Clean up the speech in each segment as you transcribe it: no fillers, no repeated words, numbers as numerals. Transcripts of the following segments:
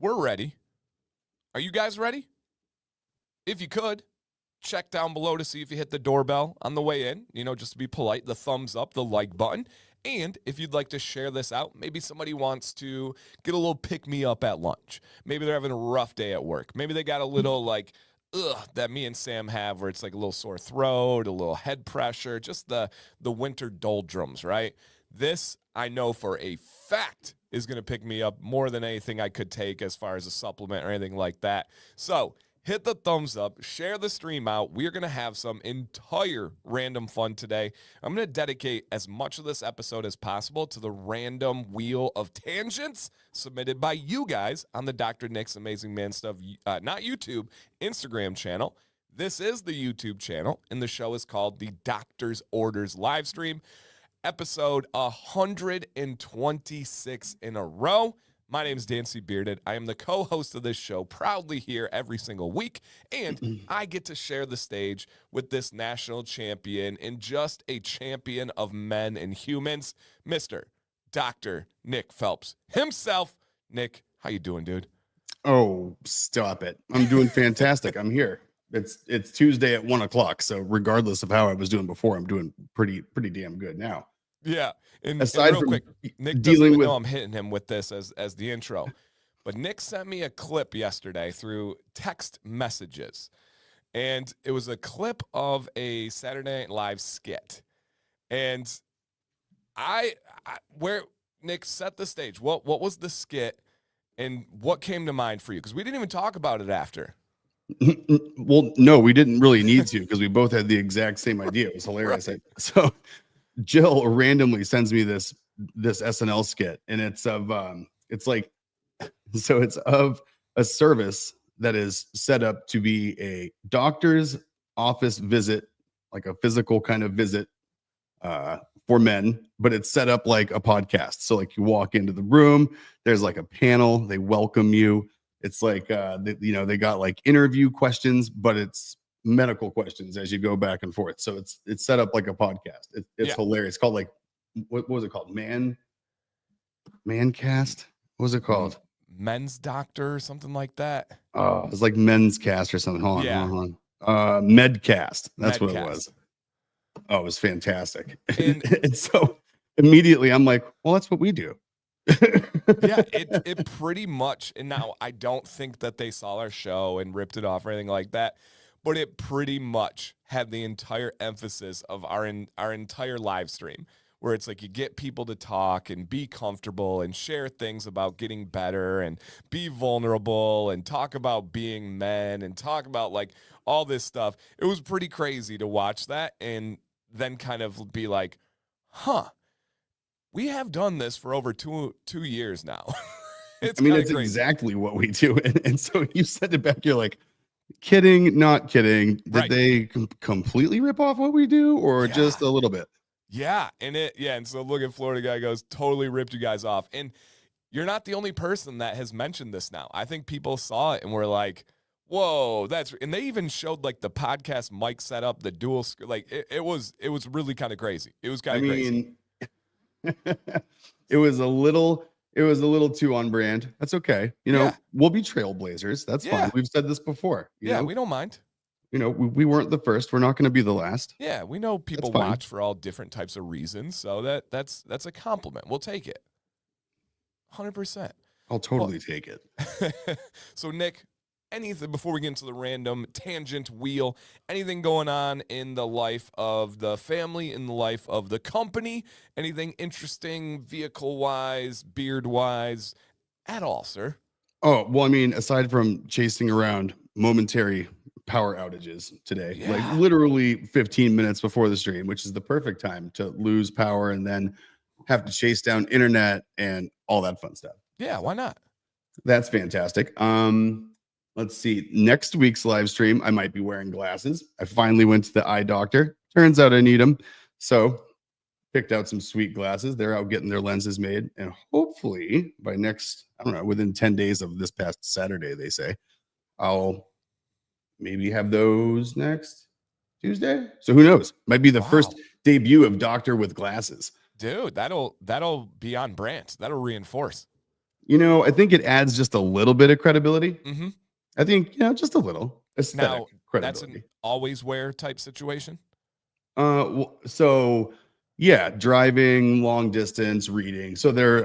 We're ready. Are you guys ready? If you could, check down below to see if you hit the doorbell on the way in, just to be polite, the thumbs up, the like button. And if you'd like to share this out, maybe somebody wants to get a little pick me up at lunch. Maybe they're having a rough day at work. Maybe they got a little that me and Sam have where it's like a little sore throat, a little head pressure, just the winter doldrums, right? This I know for a fact is going to pick me up more than anything I could take as far as a supplement or anything like that. So hit the thumbs up, share the stream out. We're going to have some entire random fun today. I'm going to dedicate as much of this episode as possible to the random wheel of tangents submitted by you guys on the Dr. Nick's Amazing Man Stuff, not YouTube, Instagram channel. This is the YouTube channel, and the show is called the Doctor's Orders Livestream, episode 126 in a row. My name is Dancy Bearded. I am the co-host of this show, proudly here every single week, and I get to share the stage with this national champion and just a champion of men and humans, Mr. Dr. Nick Phelps himself. Nick, how you doing, dude? Oh, stop it. I'm doing fantastic. I'm here. It's Tuesday at 1:00, so regardless of how I was doing before, I'm doing pretty damn good now. Yeah, and aside real from quick, Nick doesn't dealing even with know I'm hitting him with this as the intro, but Nick sent me a clip yesterday through text messages, and it was a clip of a Saturday Night Live skit, and where Nick set the stage. What was the skit, and what came to mind for you? Because we didn't even talk about it after. Well, no, we didn't really need to because we both had the exact same idea. It was hilarious. Right. So Jill randomly sends me this SNL skit, and it's of a service that is set up to be a doctor's office visit, like a physical kind of visit for men, but it's set up like a podcast. So like you walk into the room, there's like a panel, they welcome you. It's like they got like interview questions, but it's medical questions as you go back and forth. So it's set up like a podcast. It's hilarious. It's called like what was it called? Mancast? What was it called? Men's Doctor or something like that. Oh, it was like Men's Cast or something. Hold on. Medcast. That's what it was. Oh, it was fantastic. And so immediately I'm like, well, that's what we do. Yeah, it pretty much, and now I don't think that they saw our show and ripped it off or anything like that, but it pretty much had the entire emphasis of our entire live stream, where it's like you get people to talk and be comfortable and share things about getting better and be vulnerable and talk about being men and talk about like all this stuff. It was pretty crazy to watch that and then kind of be like, huh, we have done this for over two years now. It's exactly what we do. And so you sent it back. You're like, kidding, not kidding. Did they completely rip off what we do or just a little bit? Yeah. And so look at Florida guy goes, totally ripped you guys off. And you're not the only person that has mentioned this now. I think people saw it and were like, whoa, and they even showed like the podcast mic setup, the dual screen. Like it was really kind of crazy. It was kind of crazy. It was a little too on brand. That's okay. We'll be trailblazers. That's fine. We've said this before. You know? We don't mind. We weren't the first. We're not going to be the last. Yeah, we know people watch for all different types of reasons, so that's a compliment. We'll take it. 100%. I'll totally take it. So Nick, anything before we get into the random tangent wheel, anything going on in the life of the family, in the life of the company, anything interesting vehicle-wise, beard-wise, at all, sir? Oh, well, I mean, aside from chasing around momentary power outages today, like literally 15 minutes before the stream, which is the perfect time to lose power and then have to chase down internet and all that fun stuff. Yeah, why not? That's fantastic. Let's see. Next week's live stream, I might be wearing glasses. I finally went to the eye doctor. Turns out I need them. So picked out some sweet glasses. They're out getting their lenses made. And hopefully by within 10 days of this past Saturday, they say, I'll maybe have those next Tuesday. So who knows? Might be the first debut of Doctor with glasses. Dude, that'll be on brand. That'll reinforce. I think it adds just a little bit of credibility. Mm-hmm. I think, just a little aesthetic Now, that's an credibility. always wear type situation. So yeah, driving, long distance, reading. So they're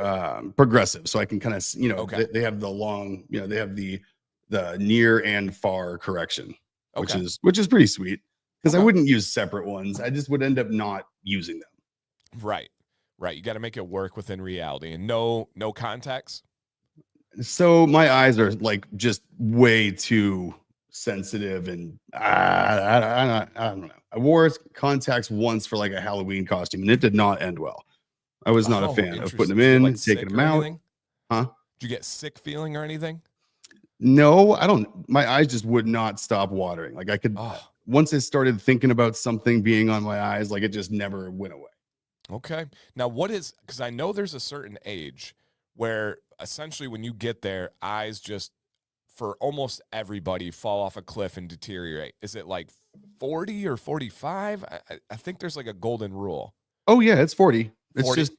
progressive. So I can kind of, Okay. they have the long, they have the near and far correction, which Okay. is pretty sweet because I Okay. wouldn't use separate ones. I just would end up not using them. Right. Right. You got to make it work within reality, and no contacts. So my eyes are like just way too sensitive, and I don't know. I wore contacts once for like a Halloween costume, and it did not end well. I was not a Oh, fan of putting interesting. them Did you get like in, taking sick them or out. anything? Huh? Did you get sick feeling or anything? No, I don't. My eyes just would not stop watering. Like I could, Oh, once I started thinking about something being on my eyes, like it just never went away. okay. Now, what is, because I know there's a certain age where essentially when you get there, eyes just, for almost everybody, fall off a cliff and deteriorate. Is it like 40 or 45? I think there's like a golden rule. Oh yeah, it's 40. It's 40. just,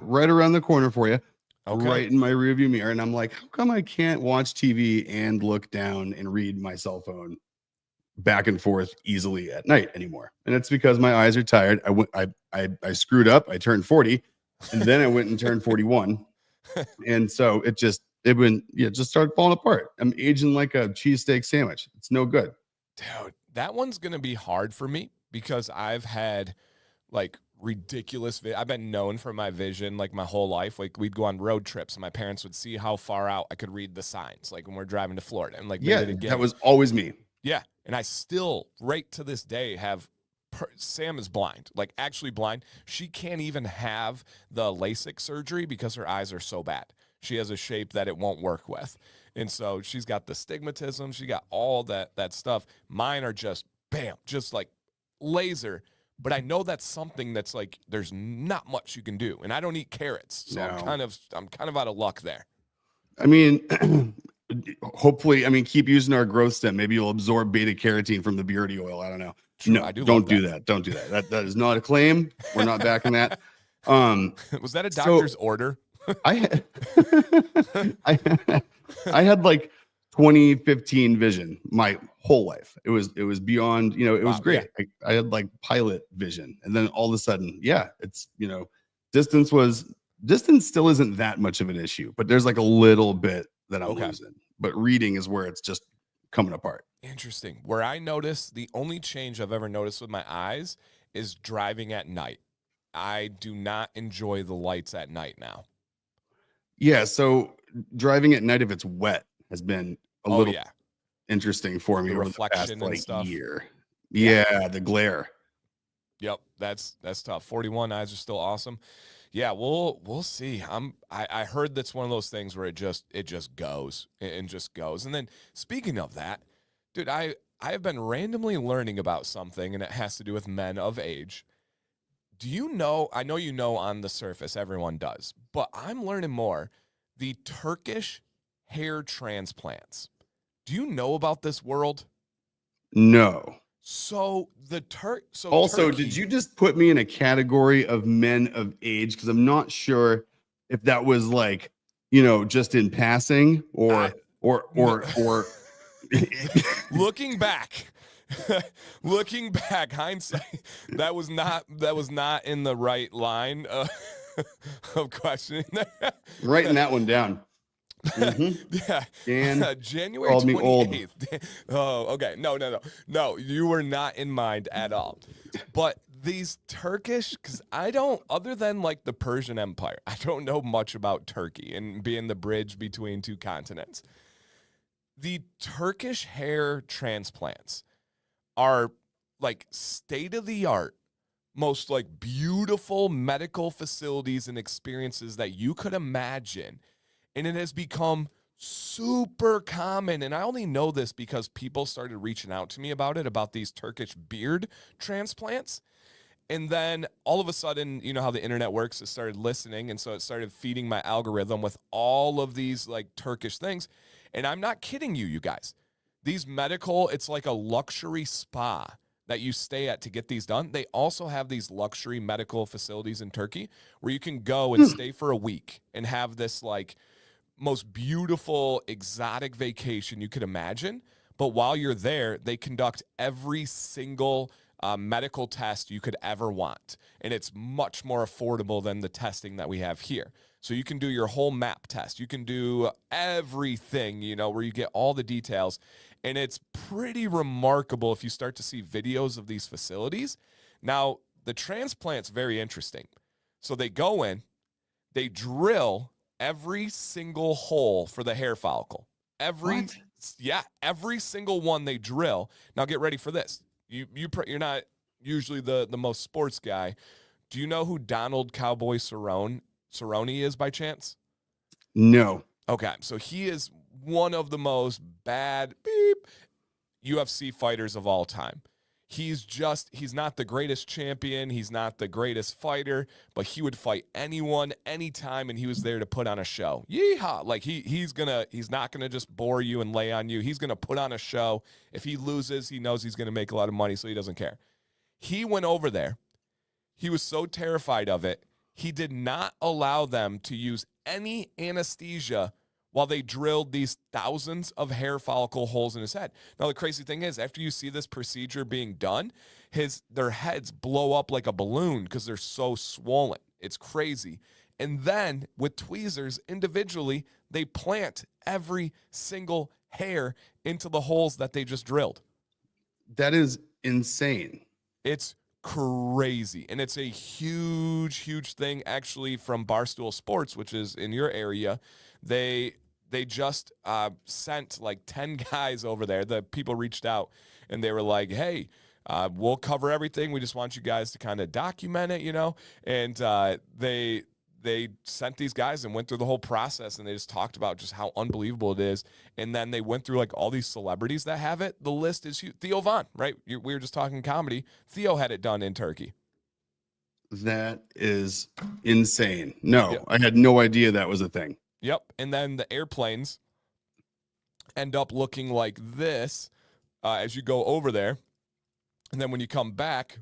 right around the corner for you, Okay. right in my rearview mirror. And I'm like, how come I can't watch TV and look down and read my cell phone back and forth easily at night anymore? And it's because my eyes are tired. I screwed up. I turned 40, and then I went and turned 41. And so it just started falling apart. I'm aging like a cheesesteak sandwich. It's no good. Dude, that one's going to be hard for me because I've had like ridiculous I've been known for my vision like my whole life. Like we'd go on road trips and my parents would see how far out I could read the signs, like when we're driving to Florida, and like made Yeah, it again. that was always me. Yeah, and I still right to this day have Sam is blind, like actually blind. She can't even have the LASIK surgery because her eyes are so bad. She has a shape that it won't work with. And so she's got the stigmatism, she got all that stuff. Mine are just bam, just like laser. But I know that's something that's like there's not much you can do. And I don't eat carrots. So No. I'm kind of out of luck there. I mean, hopefully, keep using our growth stem. Maybe you'll absorb beta carotene from the beardy oil. I don't know. True, No, I do don't love do that. that. Don't do that. That is not a claim. We're not backing that. Was that a doctor's order? I had, I had like 2015 vision my whole life. It was beyond, it was Wow, great. yeah. I had like pilot vision, and then all of a sudden, yeah, it's distance still isn't that much of an issue, but there's like a little bit that I'm Okay. losing. But reading is where it's just coming apart. Interesting. Where I notice the only change I've ever noticed with my eyes is driving at night. I do not enjoy the lights at night now. Yeah, so driving at night if it's wet has been a Oh little yeah, interesting for me the over the past reflection and like stuff. year. Yeah. Yeah, the glare. Yep, that's tough. 41 eyes are still awesome. Yeah, we'll see. I heard that's one of those things where it just goes and just goes. And then speaking of that, dude, I have been randomly learning about something, and it has to do with men of age. Do you know? I know you know on the surface, everyone does, but I'm learning more. The Turkish hair transplants. Do you know about this world? No. So Also, Turkey, did you just put me in a category of men of age? Because I'm not sure if that was like, just in passing or no. or looking back, looking back, hindsight, that was not in the right line of questioning. writing that one down. Yeah, Dan January called me old. 28th. Oh, okay. No, you were not in mind at all. But these Turkish, because I don't, other than like the Persian Empire, I don't know much about Turkey and being the bridge between two continents. The Turkish hair transplants are like state of the art, most like beautiful medical facilities and experiences that you could imagine. And it has become super common. And I only know this because people started reaching out to me about these Turkish beard transplants. And then all of a sudden, you know how the internet works, it started listening. And so it started feeding my algorithm with all of these like Turkish things. And I'm not kidding you guys. These medical, it's like a luxury spa that you stay at to get these done. They also have these luxury medical facilities in Turkey where you can go and stay for a week and have this like most beautiful, exotic vacation you could imagine. But while you're there, they conduct every single medical test you could ever want. And it's much more affordable than the testing that we have here. So you can do your whole map test. You can do everything, where you get all the details. And it's pretty remarkable if you start to see videos of these facilities. Now, the transplant's very interesting. So they go in, they drill every single hole for the hair follicle. Every single one they drill. Now get ready for this. You're not usually the most sports guy. Do you know who Donald Cowboy Cerrone is by chance? No. Okay, so he is one of the most bad UFC fighters of all time. He's not the greatest champion. He's not the greatest fighter, but he would fight anyone, anytime, and he was there to put on a show. Yeehaw! Like he's not gonna just bore you and lay on you. He's gonna put on a show. If he loses, he knows he's gonna make a lot of money, so he doesn't care. He went over there. He was so terrified of it, he did not allow them to use any anesthesia while they drilled these thousands of hair follicle holes in his head. Now, the crazy thing is, after you see this procedure being done, their heads blow up like a balloon because they're so swollen. It's crazy. And then with tweezers, individually, they plant every single hair into the holes that they just drilled. That is insane. It's crazy. And it's a huge, huge thing, actually, from Barstool Sports, which is in your area. They just sent like 10 guys over there. The people reached out and they were like, hey, we'll cover everything. We just want you guys to kind of document it, And they sent these guys and went through the whole process, and they just talked about just how unbelievable it is. And then they went through like all these celebrities that have it. The list is huge. Theo Von, right? We were just talking comedy. Theo had it done in Turkey. That is insane. No, Yep. I had no idea that was a thing. Yep. And then the airplanes end up looking like this as you go over there. And then when you come back,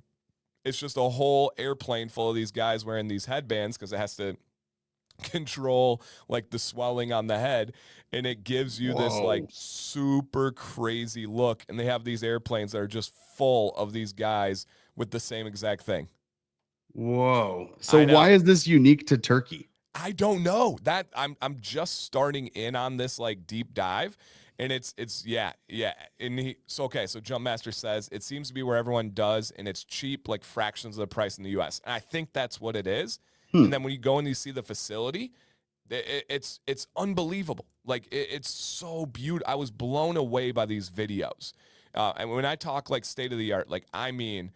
it's just a whole airplane full of these guys wearing these headbands because it has to control like the swelling on the head. And it gives you this like super crazy look. And they have these airplanes that are just full of these guys with the same exact thing. Whoa. So why is this unique to Turkey? I don't know. That I'm just starting in on this like deep dive, and it's yeah. And so Jumpmaster says it seems to be where everyone does, and it's cheap, like fractions of the price in the U.S. And I think that's what it is. And then when you go and you see the facility, it's unbelievable. Like it's so beautiful. I was blown away by these videos. And when I talk like state of the art, like I mean,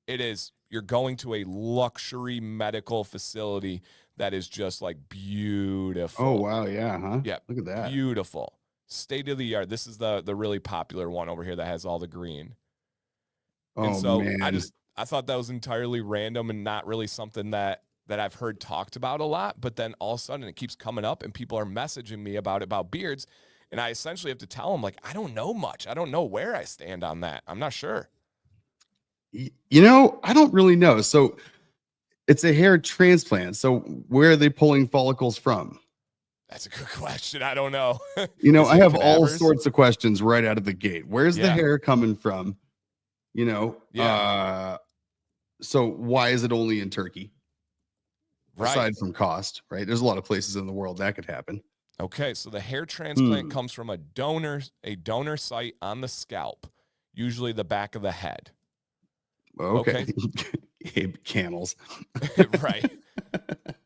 it is. You're going to a luxury medical facility that is just like beautiful. Oh, wow. Yeah. Huh? Yeah. Look at that. Beautiful. State of the art. This is the really popular one over here that has all the green. And so man. I thought that was entirely random and not really something that I've heard talked about a lot. But then all of a sudden it keeps coming up and people are messaging me about beards. And I essentially have to tell them, like, I don't know much. I don't know where I stand on that. I'm not sure. I don't really know. So it's a hair transplant. So where are they pulling follicles from? That's a good question. I don't know. I have all sorts of questions right out of the gate. Where's the hair coming from? So why is it only in Turkey? Right. Aside from cost, right? There's a lot of places in the world that could happen. Okay, so the hair transplant comes from a donor site on the scalp, usually the back of the head. Okay. Camels. Right.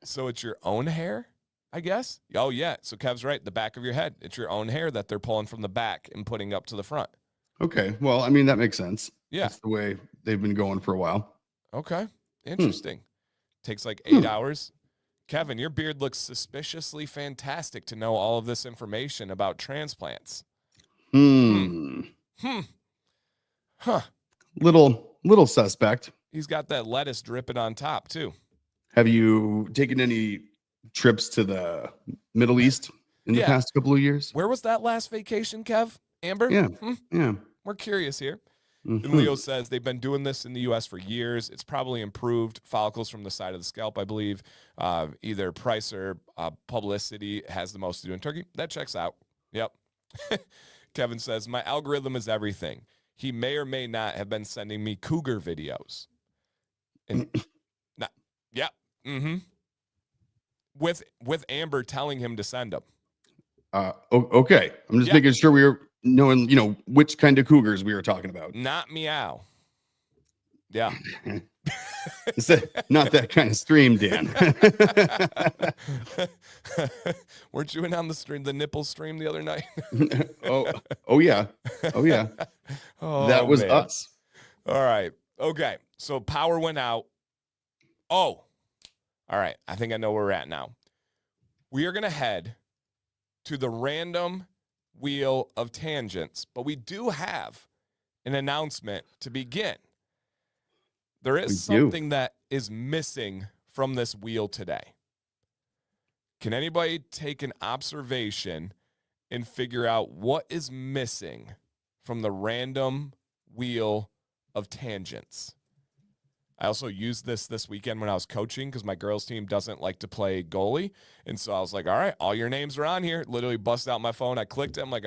So it's your own hair, I guess? Oh, yeah. So Kev's right. The back of your head. It's your own hair that they're pulling from the back and putting up to the front. Okay. Well, I mean, that makes sense. Yeah. That's the way they've been going for a while. Okay. Interesting. Takes like 8 hours. Kevin, your beard looks suspiciously fantastic to know all of this information about transplants. Huh. Little suspect. He's got that lettuce dripping on top too. Have you taken any trips to the Middle East in the past couple of years? Where was that last vacation, Kev? Amber? Yeah. Yeah. We're curious here. And Leo says they've been doing this in the U.S. for years. It's probably improved follicles from the side of the scalp, I believe. Either price or publicity has the most to do in Turkey. That checks out. Yep. Kevin says, my algorithm is everything. He may or may not have been sending me cougar videos. And yeah. Mm-hmm. With Amber telling him to send them. Okay. I'm just making sure we were knowing, which kind of cougars we were talking about. Not meow. Yeah. Not that kind of stream, Dan. Weren't you in on the stream, the nipple stream the other night? oh yeah. That was us. All right. Okay. So power went out. Oh, all right. I think I know where we're at now. We are going to head to the random wheel of tangents, but we do have an announcement to begin. There is something that is missing from this wheel today. Can anybody take an observation and figure out what is missing from the random wheel of tangents? I also used this weekend when I was coaching because my girls' team doesn't like to play goalie. And so I was like, all right, all your names are on here. Literally bust out my phone. I clicked it. I'm like,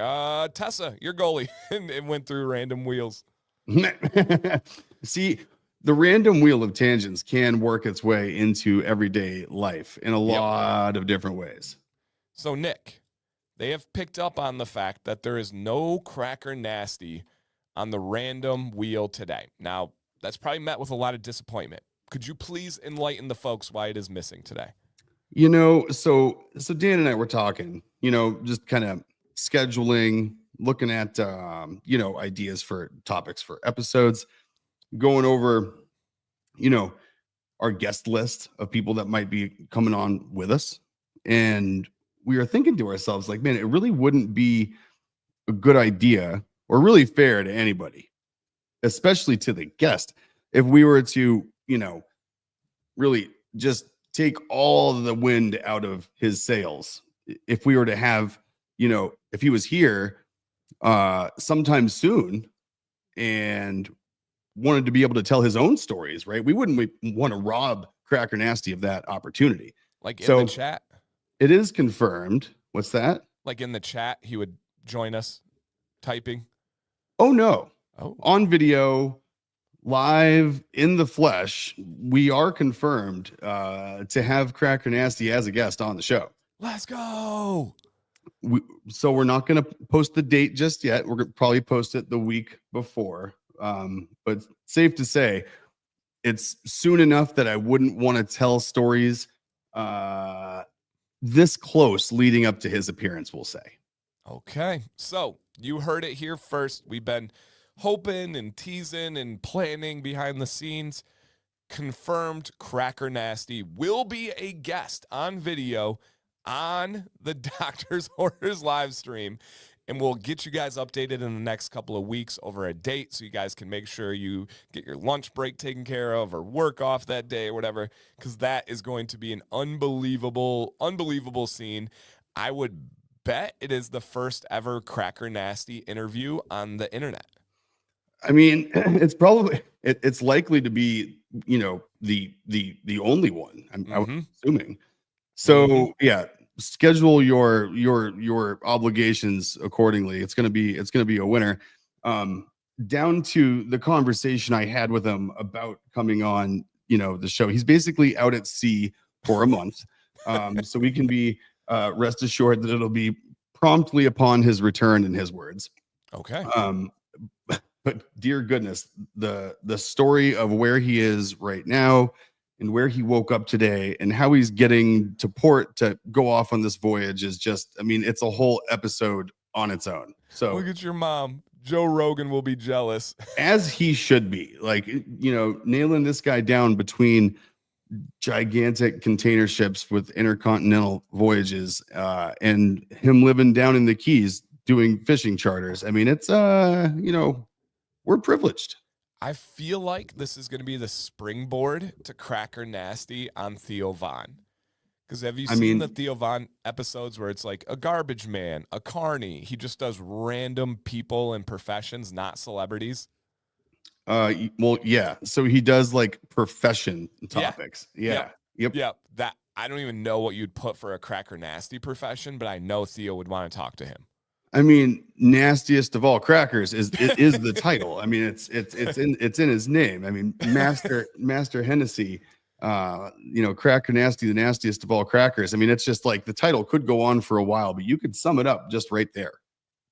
Tessa, you're goalie. And it went through random wheels. See, the random wheel of tangents can work its way into everyday life in a lot of different ways. So, Nick, they have picked up on the fact that there is no Cracker Nasty on the random wheel today. Now, that's probably met with a lot of disappointment. Could you please enlighten the folks why it is missing today? So Dan and I were talking, just kind of scheduling, looking at, ideas for topics for episodes, going over, our guest list of people that might be coming on with us. And we were thinking to ourselves, like, man, it really wouldn't be a good idea or really fair to anybody, especially to the guest, if we were to, really just take all the wind out of his sails. If we were to have, if he was here sometime soon and wanted to be able to tell his own stories, right? We wouldn't want to rob Cracker Nasty of that opportunity. Like in the chat? It is confirmed. What's that? Like in the chat, he would join us typing? Oh, no. Oh. On video, live in the flesh, we are confirmed to have Cracker Nasty as a guest on the show. Let's go. So we're not going to post the date just yet. We're going to probably post it the week before. But safe to say, it's soon enough that I wouldn't want to tell stories this close leading up to his appearance, we'll say. Okay. So you heard it here first. We've been hoping and teasing and planning behind the scenes. Confirmed Cracker Nasty will be a guest on video on the Doctor's Orders live stream. And we'll get you guys updated in the next couple of weeks over a date so you guys can make sure you get your lunch break taken care of or work off that day or whatever, because that is going to be an unbelievable scene. I would bet it is the first ever Cracker Nasty interview on the internet. I mean, it's probably it's likely to be, the only one. I'm assuming. So yeah, schedule your obligations accordingly. It's gonna be a winner. Down to the conversation I had with him about coming on, the show. He's basically out at sea for a month, so we can be rest assured that it'll be promptly upon his return, in his words. Okay. But dear goodness, the story of where he is right now and where he woke up today and how he's getting to port to go off on this voyage is just, it's a whole episode on its own. So look at your mom. Joe Rogan will be jealous. As he should be. Like, nailing this guy down between gigantic container ships with intercontinental voyages and him living down in the Keys doing fishing charters. It's, we're privileged. I feel like this is going to be the springboard to Cracker Nasty on Theo Von. Because have you seen the Theo Von episodes where it's like a garbage man, a carny? He just does random people and professions, not celebrities. Well, yeah. So he does like profession Yeah. topics. Yep. Yeah. Yep. Yep. That I don't even know what you'd put for a Cracker Nasty profession, but I know Theo would want to talk to him. I mean, nastiest of all crackers is the title. I mean, it's in his name. I mean, Master Hennessy, Cracker Nasty, the nastiest of all crackers. I mean, it's just like the title could go on for a while, but you could sum it up just right there.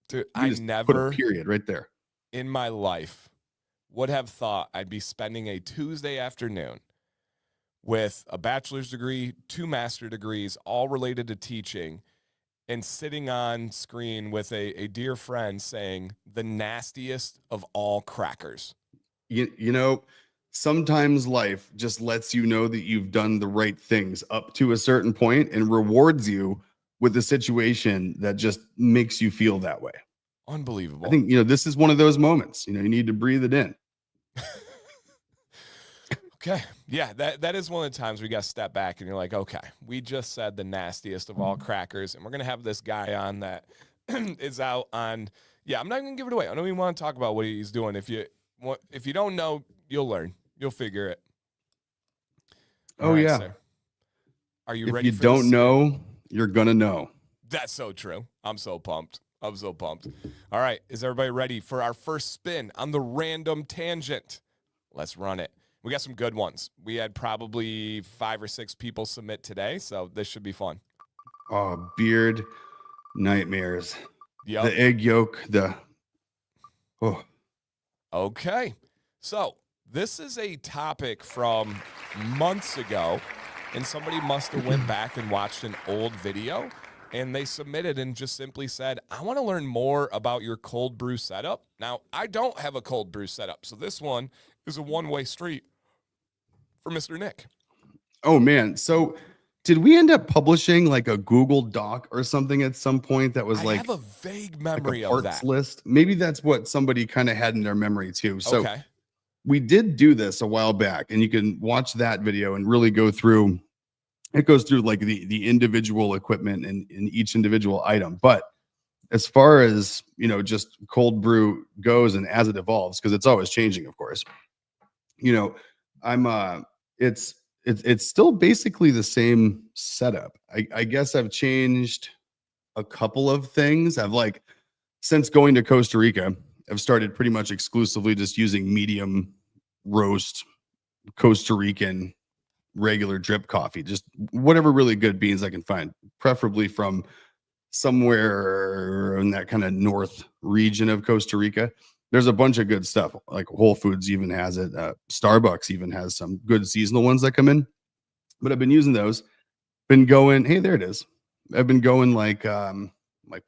Dude, You I just put a never period right there. in my life would have thought I'd be spending a Tuesday afternoon with a bachelor's degree, 2 master degrees, all related to teaching, and sitting on screen with a dear friend saying the nastiest of all crackers. You know, sometimes life just lets you know that you've done the right things up to a certain point and rewards you with a situation that just makes you feel that way. Unbelievable. I think, this is one of those moments. You need to breathe it in. Okay. Yeah, that is one of the times we got to step back and you're like, okay, we just said the nastiest of all crackers, and we're going to have this guy on that is out on, yeah, I'm not going to give it away. I don't even want to talk about what he's doing. If you don't know, you'll learn. You'll figure it. All Oh, right, yeah. sir. Are you If ready you for don't this? know, you're going to know. That's so true. I'm so pumped. I'm so pumped. All right. Is everybody ready for our first spin on the random tangent? Let's run it. We got some good ones. We had probably 5 or 6 people submit today, so this should be fun. Oh, beard nightmares. Yep. The egg yolk, oh. Okay. So this is a topic from months ago, and somebody must have went back and watched an old video, and they submitted and just simply said, I want to learn more about your cold brew setup. Now, I don't have a cold brew setup, so this one is a one-way street for Mr. Nick. Oh, man. So did we end up publishing like a Google Doc or something at some point that was I have a vague memory a of parts that. list? Maybe that's what somebody kind of had in their memory too. So Okay. we did do this a while back, and you can watch that video and really go through. It goes through like the individual equipment and in each individual item. But as far as just cold brew goes, and as it evolves, because it's always changing, of course. I'm it's still basically the same setup. I guess I've changed a couple of things. Since going to Costa Rica, I've started pretty much exclusively just using medium roast Costa Rican regular drip coffee, just whatever really good beans I can find, preferably from somewhere in that kind of north region of Costa Rica. There's a bunch of good stuff. Like Whole Foods even has it. Starbucks even has some good seasonal ones that come in. But I've been using those. Been going. Hey, there it is. I've been going like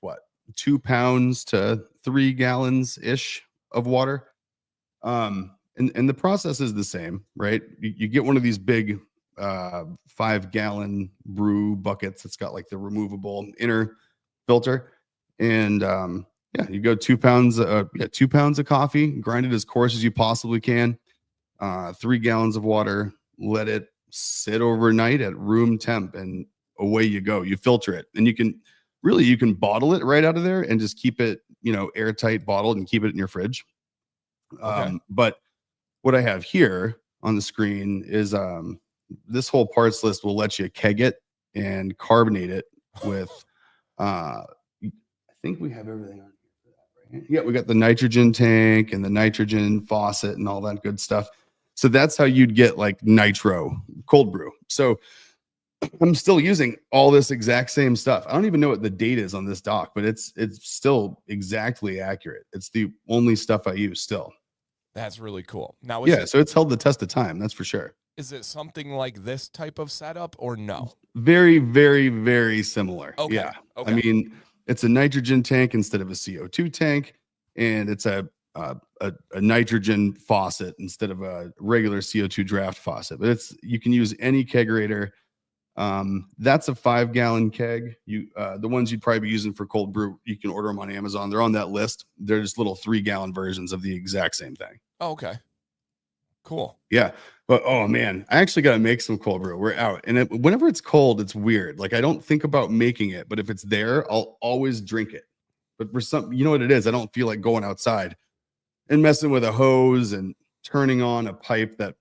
what, 2 pounds to 3 gallons ish of water. And the process is the same, right? You get one of these big 5-gallon brew buckets. It's got like the removable inner filter, and yeah, you go 2 pounds, 2 pounds of coffee, grind it as coarse as you possibly can, 3 gallons of water, let it sit overnight at room temp, and away you go. You filter it, and you can bottle it right out of there and just keep it, airtight bottled, and keep it in your fridge. Okay. But what I have here on the screen is this whole parts list will let you keg it and carbonate it with I think we have everything on here for that, right? Yeah, we got the nitrogen tank and the nitrogen faucet and all that good stuff. So that's how you'd get like nitro cold brew. So I'm still using all this exact same stuff. I don't even know what the date is on this doc, but it's still exactly accurate. It's the only stuff I use still. That's really cool. Now, So it's held the test of time, that's for sure. Is it something like this type of setup or no? Very, very, very similar. Okay. Yeah. Okay. I mean, it's a nitrogen tank instead of a CO2 tank, and it's a nitrogen faucet instead of a regular CO2 draft faucet. But you can use any kegerator. That's a 5-gallon keg. The ones you'd probably be using for cold brew, you can order them on Amazon. They're on that list. They're just little 3-gallon versions of the exact same thing. Oh, okay. Cool. Yeah. But oh man, I actually got to make some cold brew. We're out. And whenever it's cold, it's weird. Like I don't think about making it, but if it's there, I'll always drink it. But for some, you know what it is? I don't feel like going outside and messing with a hose and turning on a pipe that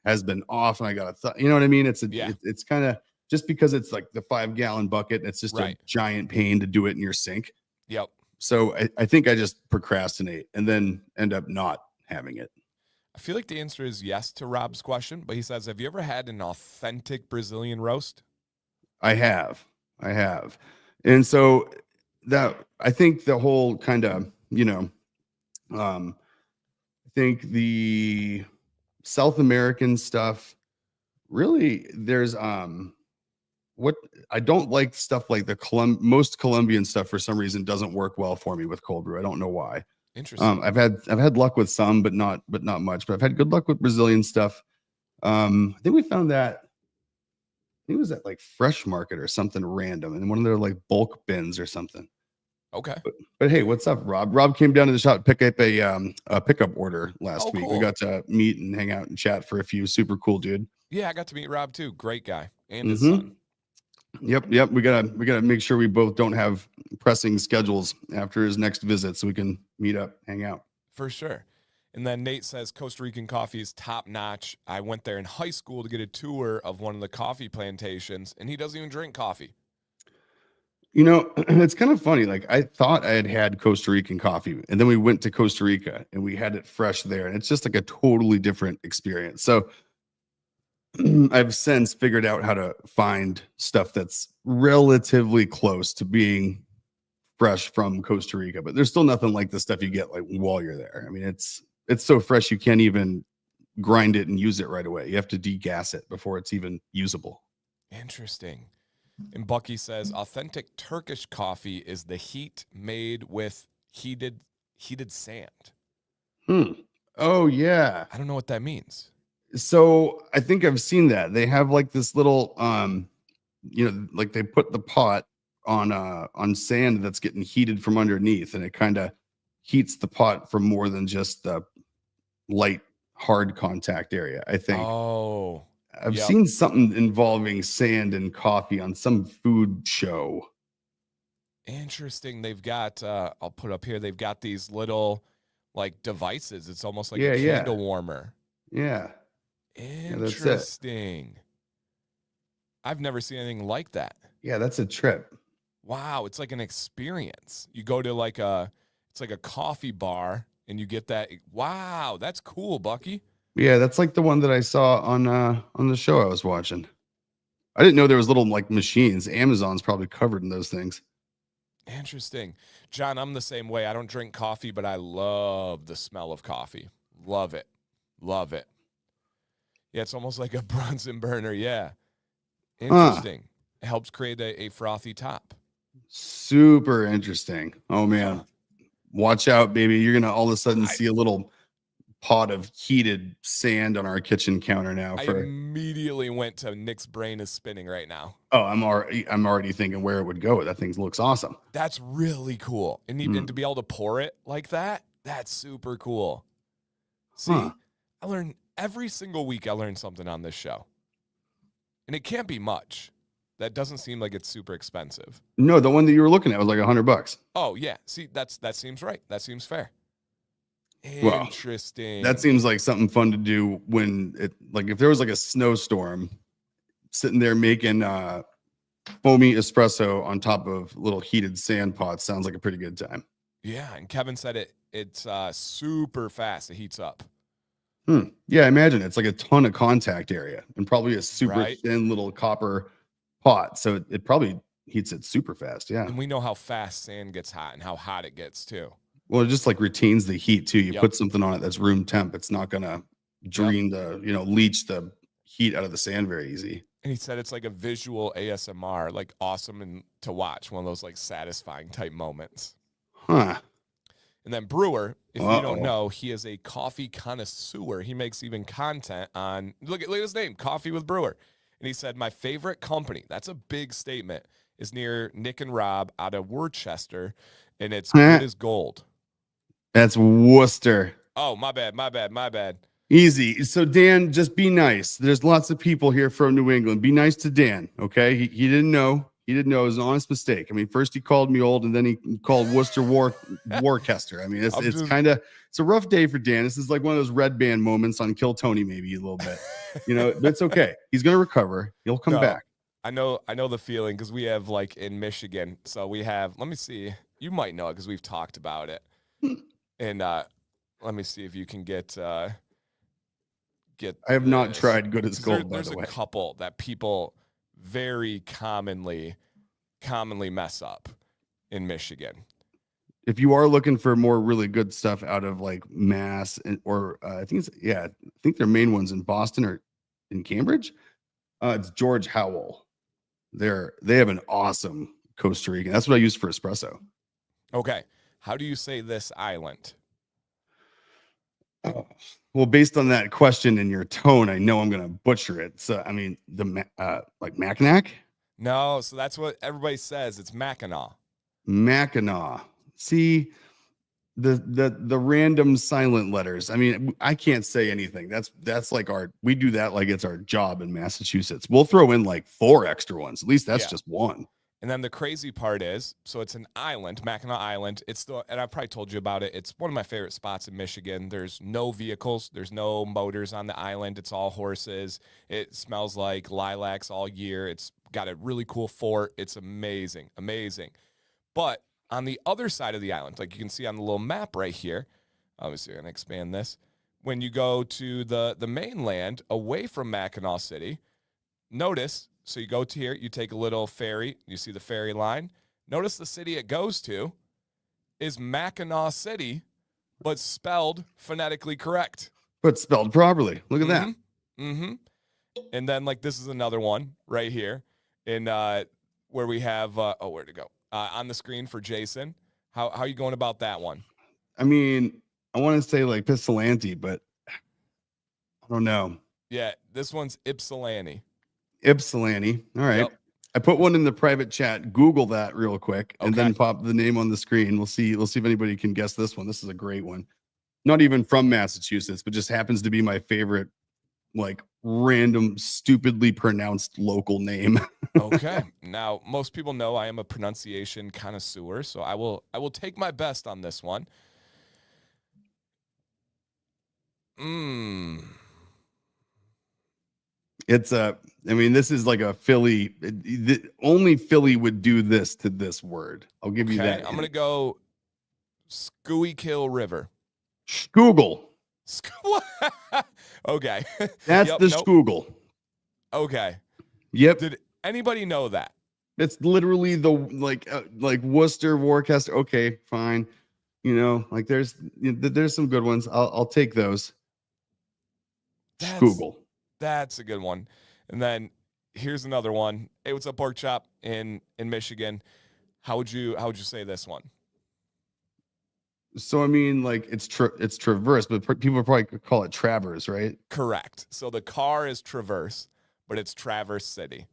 has been off and I got you know what I mean? It's kind of just because it's like the 5-gallon bucket. It's just a giant pain to do it in your sink. Yep. So I think I just procrastinate and then end up not having it. I feel like the answer is yes to Rob's question, but he says, have you ever had an authentic Brazilian roast? I have. And so that I think the whole kind of, I think the South American stuff really there's what I don't like stuff like the most Colombian stuff for some reason doesn't work well for me with cold brew. I don't know why. Interesting. I've had luck with some, but not much. But I've had good luck with Brazilian stuff. I think we found that. I think it was at like Fresh Market or something random, and one of their like bulk bins or something. Okay. But hey, what's up, Rob? Rob came down to the shop to pick up a pickup order last week. Cool. We got to meet and hang out and chat for a few. Super cool, dude. Yeah, I got to meet Rob too. Great guy and his son. Yep. We gotta make sure we both don't have pressing schedules after his next visit, so we can meet up, hang out. For sure. And then Nate says Costa Rican coffee is top notch. I went there in high school to get a tour of one of the coffee plantations, and he doesn't even drink coffee. It's kind of funny. Like I thought I had Costa Rican coffee, and then we went to Costa Rica and we had it fresh there, and it's just like a totally different experience. So I've since figured out how to find stuff that's relatively close to being fresh from Costa Rica, but there's still nothing like the stuff you get like while you're there. I mean, it's so fresh you can't even grind it and use it right away. You have to degas it before it's even usable. Interesting. And Bucky says authentic Turkish coffee is the heat made with heated sand. Oh yeah. I don't know what that means. So I think I've seen that. They have like this little like they put the pot on sand that's getting heated from underneath, and it kind of heats the pot for more than just the light hard contact area, I think. Oh. I've seen something involving sand and coffee on some food show. Interesting. They've got I'll put up here, they've got these little like devices. It's almost like a candle warmer. Yeah. Interesting. I've never seen anything like that. Yeah, that's a trip. Wow, it's like an experience. You go to it's like a coffee bar and you get that. Wow, that's cool, Bucky. Yeah, that's like the one that I saw on the show I was watching. I didn't know there was little like machines. Amazon's probably covered in those things. Interesting. John, I'm the same way. I don't drink coffee, but I love the smell of coffee. Love it. Love it. Yeah, it's almost like a Bunsen burner. Yeah. Interesting. It helps create a frothy top. Super interesting. Oh, man. Watch out, baby. You're going to all of a sudden see a little pot of heated sand on our kitchen counter now. I immediately went to Nick's brain is spinning right now. Oh, I'm already thinking where it would go. That thing looks awesome. That's really cool. And even to be able to pour it like that, that's super cool. See, I learn every single week. I learn something on this show. And it can't be much. That doesn't seem like it's super expensive. No, the one that you were looking at was like $100. Oh, yeah. See, that seems right. That seems fair. Interesting. Well, that seems like something fun to do when if there was like a snowstorm, sitting there making foamy espresso on top of little heated sand pots sounds like a pretty good time. Yeah, and Kevin said it's super fast. It heats up. Yeah, I imagine it's like a ton of contact area and probably a super thin little copper pot. So it probably heats it super fast. Yeah. And we know how fast sand gets hot and how hot it gets too. Well, it just like retains the heat too. You put something on it that's room temp, it's not gonna drain leach the heat out of the sand very easy. And he said it's like a visual ASMR, like awesome and to watch, one of those like satisfying type moments. And then Brewer, if you don't know, he is a coffee connoisseur. He makes even content on look at his name, Coffee with Brewer. And he said, my favorite company, that's a big statement, is near Nick and Rob out of Worcester, and it's good as gold. That's Worcester. Oh, my bad. Easy. So Dan, just be nice. There's lots of people here from New England. Be nice to Dan, okay? He didn't know. He didn't know. It was an honest mistake. I mean, first he called me old, and then he called Worcester Warchester. I mean, it's it's a rough day for Dan. This is like one of those red band moments on Kill Tony, maybe a little bit. But it's okay. He's gonna recover. He'll come back. I know the feeling because we have like in Michigan. So we have. Let me see. You might know it because we've talked about it. And let me see if you can get. I have not tried good as gold. There's a couple that people very commonly mess up in Michigan. If you are looking for more really good stuff out of like Mass or I think their main ones in Boston or in Cambridge, it's George Howell. They have an awesome Costa Rican. That's what I use for espresso. Okay, how do you say this island? Well, based on that question and your tone, I know I'm going to butcher it. So, I mean, like Mackinac? No, so that's what everybody says. It's Mackinac. Mackinac. See, the random silent letters. I mean, I can't say anything. That's like we do that like it's our job in Massachusetts. We'll throw in like 4 extra ones. At least that's just one. And then the crazy part is, so it's an island, Mackinac Island. And I probably told you about it. It's one of my favorite spots in Michigan. There's no vehicles. There's no motors on the island. It's all horses. It smells like lilacs all year. It's got a really cool fort. It's amazing, amazing. But on the other side of the island, like you can see on the little map right here, obviously I'm going to expand this. When you go to the mainland away from Mackinac City, notice. So you go to here, you take a little ferry, you see the ferry line. Notice the city it goes to is Mackinac City, but spelled phonetically correct. But spelled properly. Look at that. Mm-hmm. And then like this is another one right here in where we have where'd it go? On the screen for Jason. How are you going about that one? I mean, I want to say like Ypsilanti, but I don't know. Yeah, this one's Ypsilanti. Ypsilanti. All right. Yep. I put one in the private chat. Google that real quick and then pop the name on the screen. We'll see if anybody can guess this one. This is a great one. Not even from Massachusetts, but just happens to be my favorite, like random, stupidly pronounced local name. Okay. Now, most people know I am a pronunciation connoisseur, so I will take my best on this one. It's I mean, this is like a Philly. Only Philly would do this to this word. I'll give you that. I'm going to go Schuylkill River. Schuylkill. Okay. That's the Schuylkill. Okay. Yep. Did anybody know that? It's literally the like Worcester, Warchester. Okay, fine. Like there's some good ones. I'll take those. Schuylkill. That's a good one. And then here's another one. Hey, what's up, Pork Chop in Michigan? How would you say this one? So I mean, like it's Traverse, but people probably call it Travers, right? Correct. So the car is Traverse, but it's Traverse City.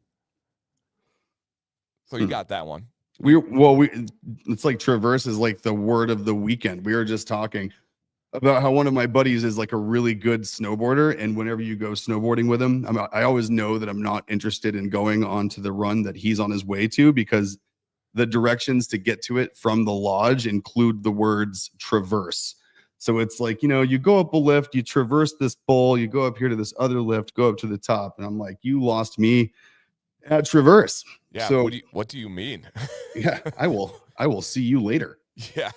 So you got that one. It's like Traverse is like the word of the weekend. We were just talking about how one of my buddies is like a really good snowboarder, and whenever you go snowboarding with him, I always know that I'm not interested in going onto the run that he's on his way to, because the directions to get to it from the lodge include the words traverse. So it's like, you go up a lift, you traverse this bowl, you go up here to this other lift, go up to the top, and I'm like, you lost me at Traverse. Yeah. So what do you mean? Yeah, I will see you later. Yeah.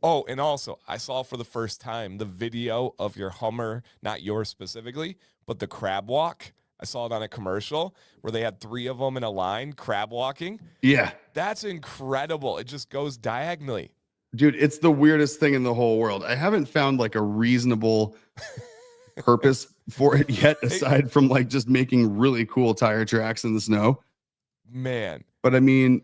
Oh, and also, I saw for the first time the video of your Hummer, not yours specifically, but the crab walk. I saw it on a commercial where they had 3 of them in a line crab walking. Yeah. That's incredible. It just goes diagonally. Dude, it's the weirdest thing in the whole world. I haven't found like a reasonable purpose for it yet, aside from like just making really cool tire tracks in the snow. Man. But I mean,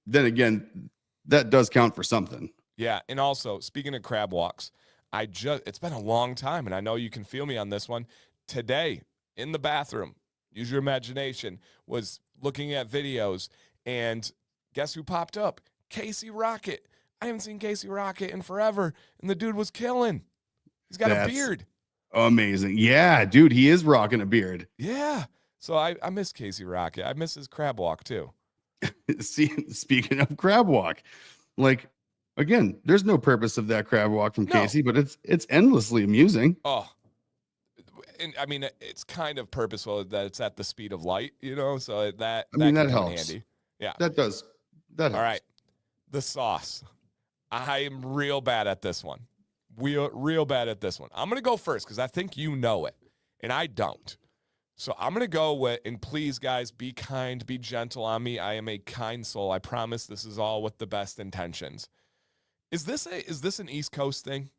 then again, that does count for something. Yeah, and also, speaking of crab walks, it's been a long time, and I know you can feel me on this one. Today, in the bathroom, use your imagination, was looking at videos, and guess who popped up? Casey Rocket. I haven't seen Casey Rocket in forever, and the dude was killing. He's got a beard. Amazing. Yeah, dude, he is rocking a beard. Yeah. So I miss Casey Rocket. I miss his crab walk, too. See, speaking of crab walk, like again, there's no purpose of that crab walk from No. Casey, but it's endlessly amusing. Oh, and I mean, it's kind of purposeful that it's at the speed of light, so that I mean, can that come in helps. handy. Yeah. That does. That All helps. right. The sauce. I am real bad at this one. Real bad at this one. I'm going to go first because I think you know it, and I don't. So I'm going to go with, and please, guys, be kind, be gentle on me. I am a kind soul. I promise this is all with the best intentions. Is this an East Coast thing?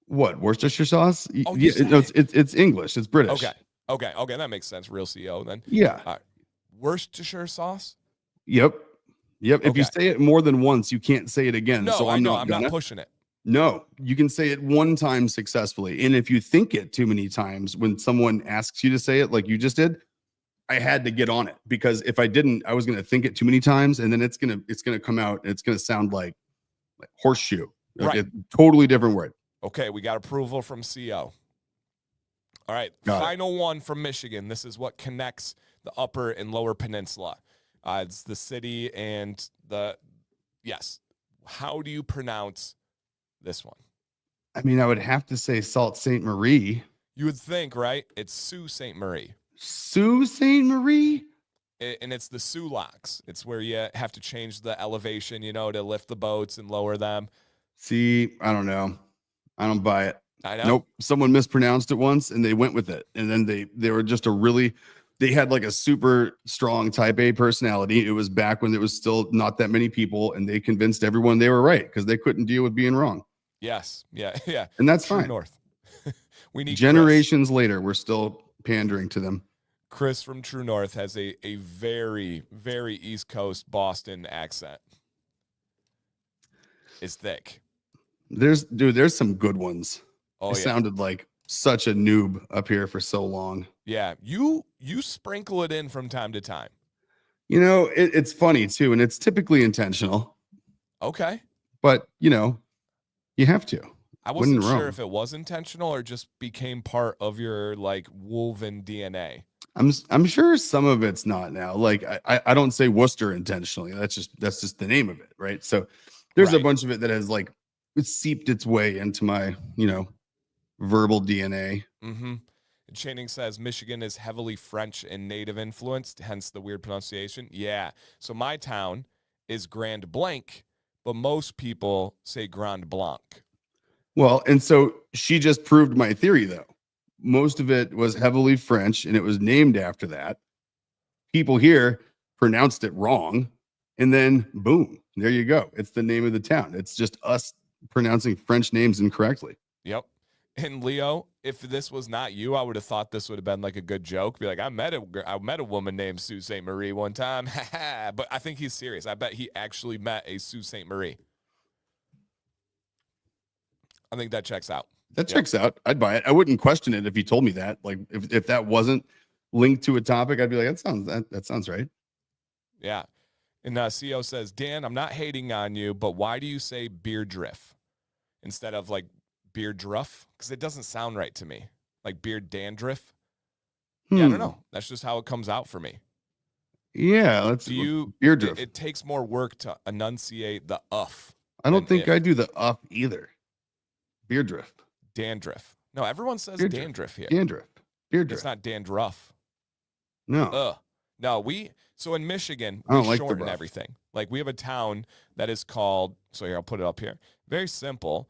What, Worcestershire sauce? Oh, you said no, it. it's English. It's British. Okay. That makes sense. Real CO then. Yeah. All right. Worcestershire sauce? Yep. If you Okay. say it more than once, you can't say it again. No, so I I'm know. not I'm gonna. not pushing it. No, you can say it one time successfully. And if you think it too many times when someone asks you to say it like you just did, I had to get on it because if I didn't, I was going to think it too many times and then it's going to come out and it's going to sound like horseshoe. Like Right. a totally different word. Okay, we got approval from CO. All right, Got final one from Michigan. This is what connects the upper and lower peninsula. It's the city and yes. How do you pronounce this one? I mean, I would have to say Sault Ste. Marie. You would think, right? It's Sault Ste. Marie. Sault Ste. Marie? And it's the Sioux locks. It's where you have to change the elevation, to lift the boats and lower them. See, I don't know. I don't buy it. I know. Nope. Someone mispronounced it once and they went with it. And then they were just they had like a super strong type A personality. It was back when there was still not that many people and they convinced everyone they were right because they couldn't deal with being wrong. Yes. Yeah. And that's True fine. North. We need generations later, we're still pandering to them. Chris from True North has a very, very East Coast Boston accent. It's thick. There's some good ones. Oh, I sounded like such a noob up here for so long. Yeah, you sprinkle it in from time to time. It's funny too, and it's typically intentional. Okay. But, you have to. I wasn't sure if it was intentional or just became part of your woven DNA. I'm sure some of it's not now. Like I don't say Worcester intentionally. That's just the name of it, right? So there's a bunch of it that has it's seeped its way into my, verbal DNA. Mm-hmm. Channing says Michigan is heavily French and native influenced, hence the weird pronunciation. Yeah. So my town is Grand Blanc, but most people say Grand Blanc. Well, and so she just proved my theory, though. Most of it was heavily French, and it was named after that. People here pronounced it wrong, and then boom, there you go. It's the name of the town. It's just us pronouncing French names incorrectly. Yep. And Leo, if this was not you, I would have thought this would have been like a good joke. Be like, I met a woman named Sault Ste. Marie one time. But I think he's serious. I bet he actually met a Sault Ste. Marie. I think that checks out. That checks out. I'd buy it. I wouldn't question it if he told me that. Like if that wasn't linked to a topic, I'd be like, that sounds right. Yeah. And CO says, Dan, I'm not hating on you, but why do you say beer drift instead of beer druff? Because it doesn't sound right to me. Like beer dandruff. Yeah, I don't know. That's just how it comes out for me. Yeah, let's beer drift. It takes more work to enunciate the uff. I don't think I do the up either. Beer drift. Dandruff. No, everyone says dandruff here. Dandruff. Beer drift. It's not dandruff. No. No, so in Michigan, we shorten the everything. Like we have a town that is called, so here, I'll put it up here. Very simple.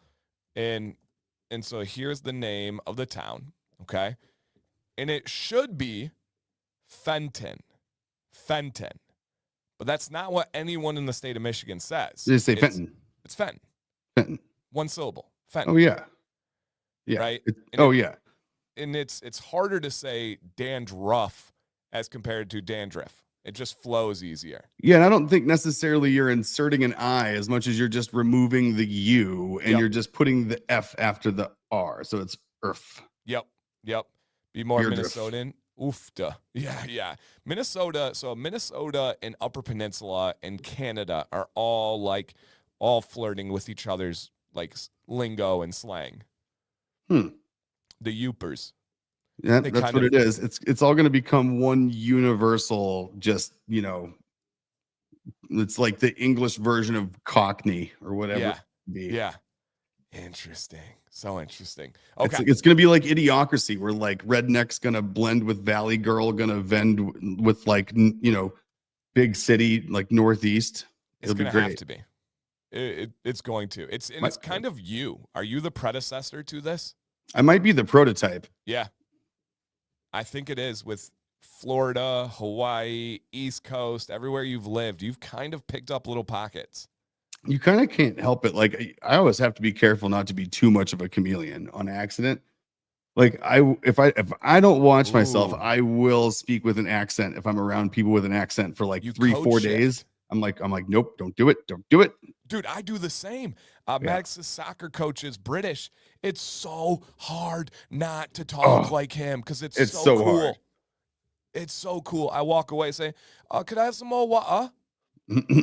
And so here's the name of the town, okay? And it should be Fenton. But that's not what anyone in the state of Michigan says. They say Fenton. It's Fenton. Fenton. One syllable. Fenton. Oh, yeah. Yeah. Right? Yeah. And it's harder to say dandruff as compared to dandruff. It just flows easier. Yeah, and I don't think necessarily you're inserting an I as much as you're just removing the U and you're just putting the F after the R. So it's earth. Yep. Be more Minnesotan. Oofta. Yeah. Minnesota. So Minnesota and Upper Peninsula and Canada are all flirting with each other's lingo and slang. The Yoopers. Yeah, that's what it is. It's all going to become one universal, just, It's like the English version of Cockney or whatever. Yeah. It would be. Yeah. Interesting. So interesting. It's Okay. it's gonna be like Idiocracy, where like redneck's gonna blend with Valley Girl, gonna vend with like big city like Northeast. It's It'll be going to have great. to be. It's going to. It's My- it's kind of you. Are you the predecessor to this? I might be the prototype. Yeah. I think it is with Florida, Hawaii, East Coast, everywhere you've lived. You've kind of picked up little pockets. You kind of can't help it. Like I always have to be careful not to be too much of a chameleon on accident. Like if I don't watch myself, Ooh. I will speak with an accent if I'm around people with an accent for like You 3-4 code days. shift. I'm like, nope, don't do it. Don't do it. Dude, I do the same. Yeah. Max's soccer coach is British. It's so hard not to talk Oh, like him because it's it's so so cool. hard. It's so cool. I walk away saying, could I have some more water? And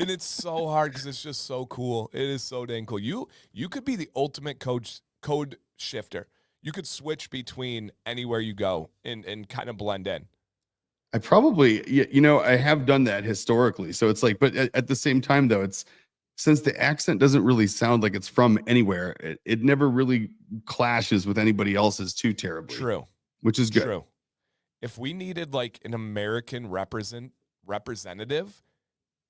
it's so hard because it's just so cool. It is so dang cool. You could be the ultimate code shifter. You could switch between anywhere you go and kind of blend in. I probably, I have done that historically. So it's like, but at the same time, though, it's since the accent doesn't really sound like it's from anywhere, it never really clashes with anybody else's too terribly. True. Which is good. True. If we needed like an American representative,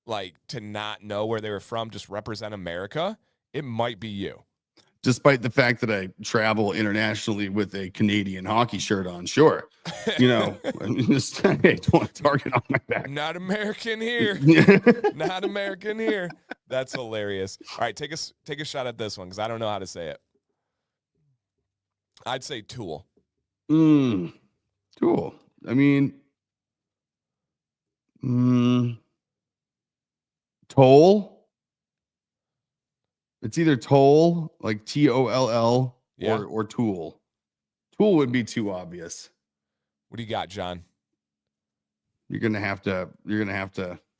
like to not know where they were from, just represent America, it might be you. Despite the fact that I travel internationally with a Canadian hockey shirt on, sure. I'm just hey, don't target on my back. Not American here. Not American here. That's hilarious. All right, take a shot at this one because I don't know how to say it. I'd say tool. Tool. I mean, toll. It's either toll, like TOLL, Yeah. or tool. Tool would be too obvious. What do you got, John? You're gonna have to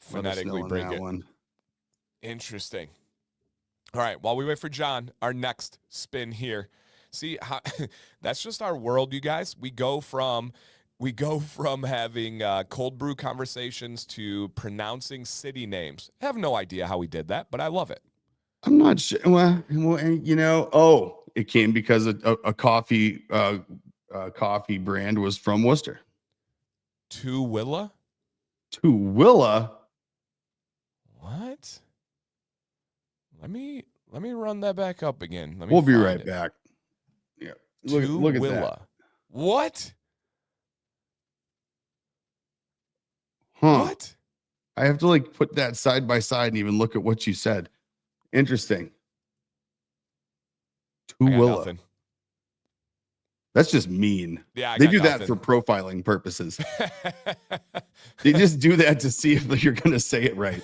Phonetically break break it. one. Interesting. All right, while we wait for John, our next spin here. See how that's just our world, you guys. We go from having cold brew conversations to pronouncing city names. I have no idea how we did that, but I love it. I'm not sure. Well, it came because a coffee brand was from Worcester. Tooele? Tooele? What? Let me run that back up again. We'll be right back. Yeah. Look at that. What? Huh. What? I have to like put that side by side and even look at what you said. Interesting. Tooele. That's just mean. Yeah, they do that for profiling purposes. They just do that to see if you're going to say it right.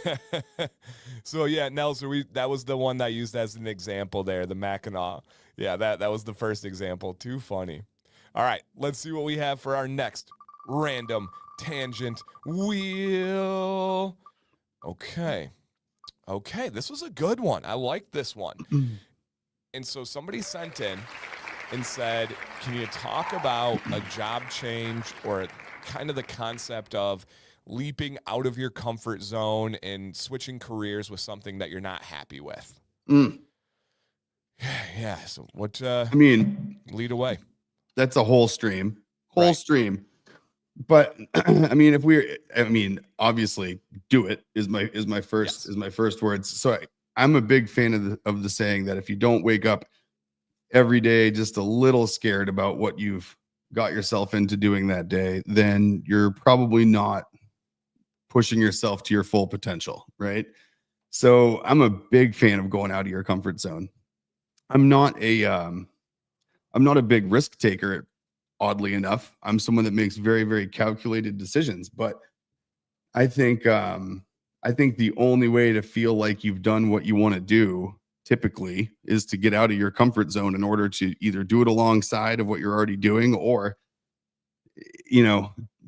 So yeah, Nelson, that was the one that I used as an example there, the Mackinac. Yeah, that was the first example. Too funny. All right, let's see what we have for our next random tangent wheel. Okay, this was a good one. I like this one. And so somebody sent in and said, can you talk about a job change or kind of the concept of leaping out of your comfort zone and switching careers with something that you're not happy with? Yeah. So what, lead away. That's a whole stream, Right. stream. But obviously do it is my first words. So I'm a big fan of the saying that if you don't wake up every day just a little scared about what you've got yourself into doing that day, then you're probably not pushing yourself to your full potential, right? So I'm a big fan of going out of your comfort zone. I'm not a big risk taker, oddly enough. I'm someone that makes very, very calculated decisions, but I think the only way to feel like you've done what you want to do typically is to get out of your comfort zone in order to either do it alongside of what you're already doing or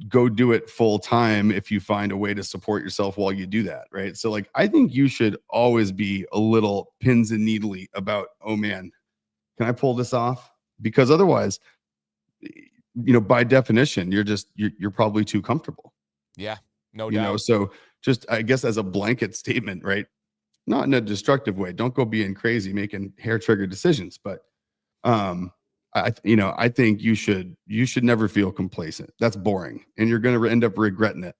go do it full time if you find a way to support yourself while you do that, right? So like I think you should always be a little pins and needly about, oh man, can I pull this off? Because otherwise, by definition, you're probably too comfortable. Yeah, no doubt. So just, I guess, as a blanket statement, right? Not in a destructive way. Don't go being crazy, making hair trigger decisions. But I think you should never feel complacent. That's boring, and you're going to end up regretting it.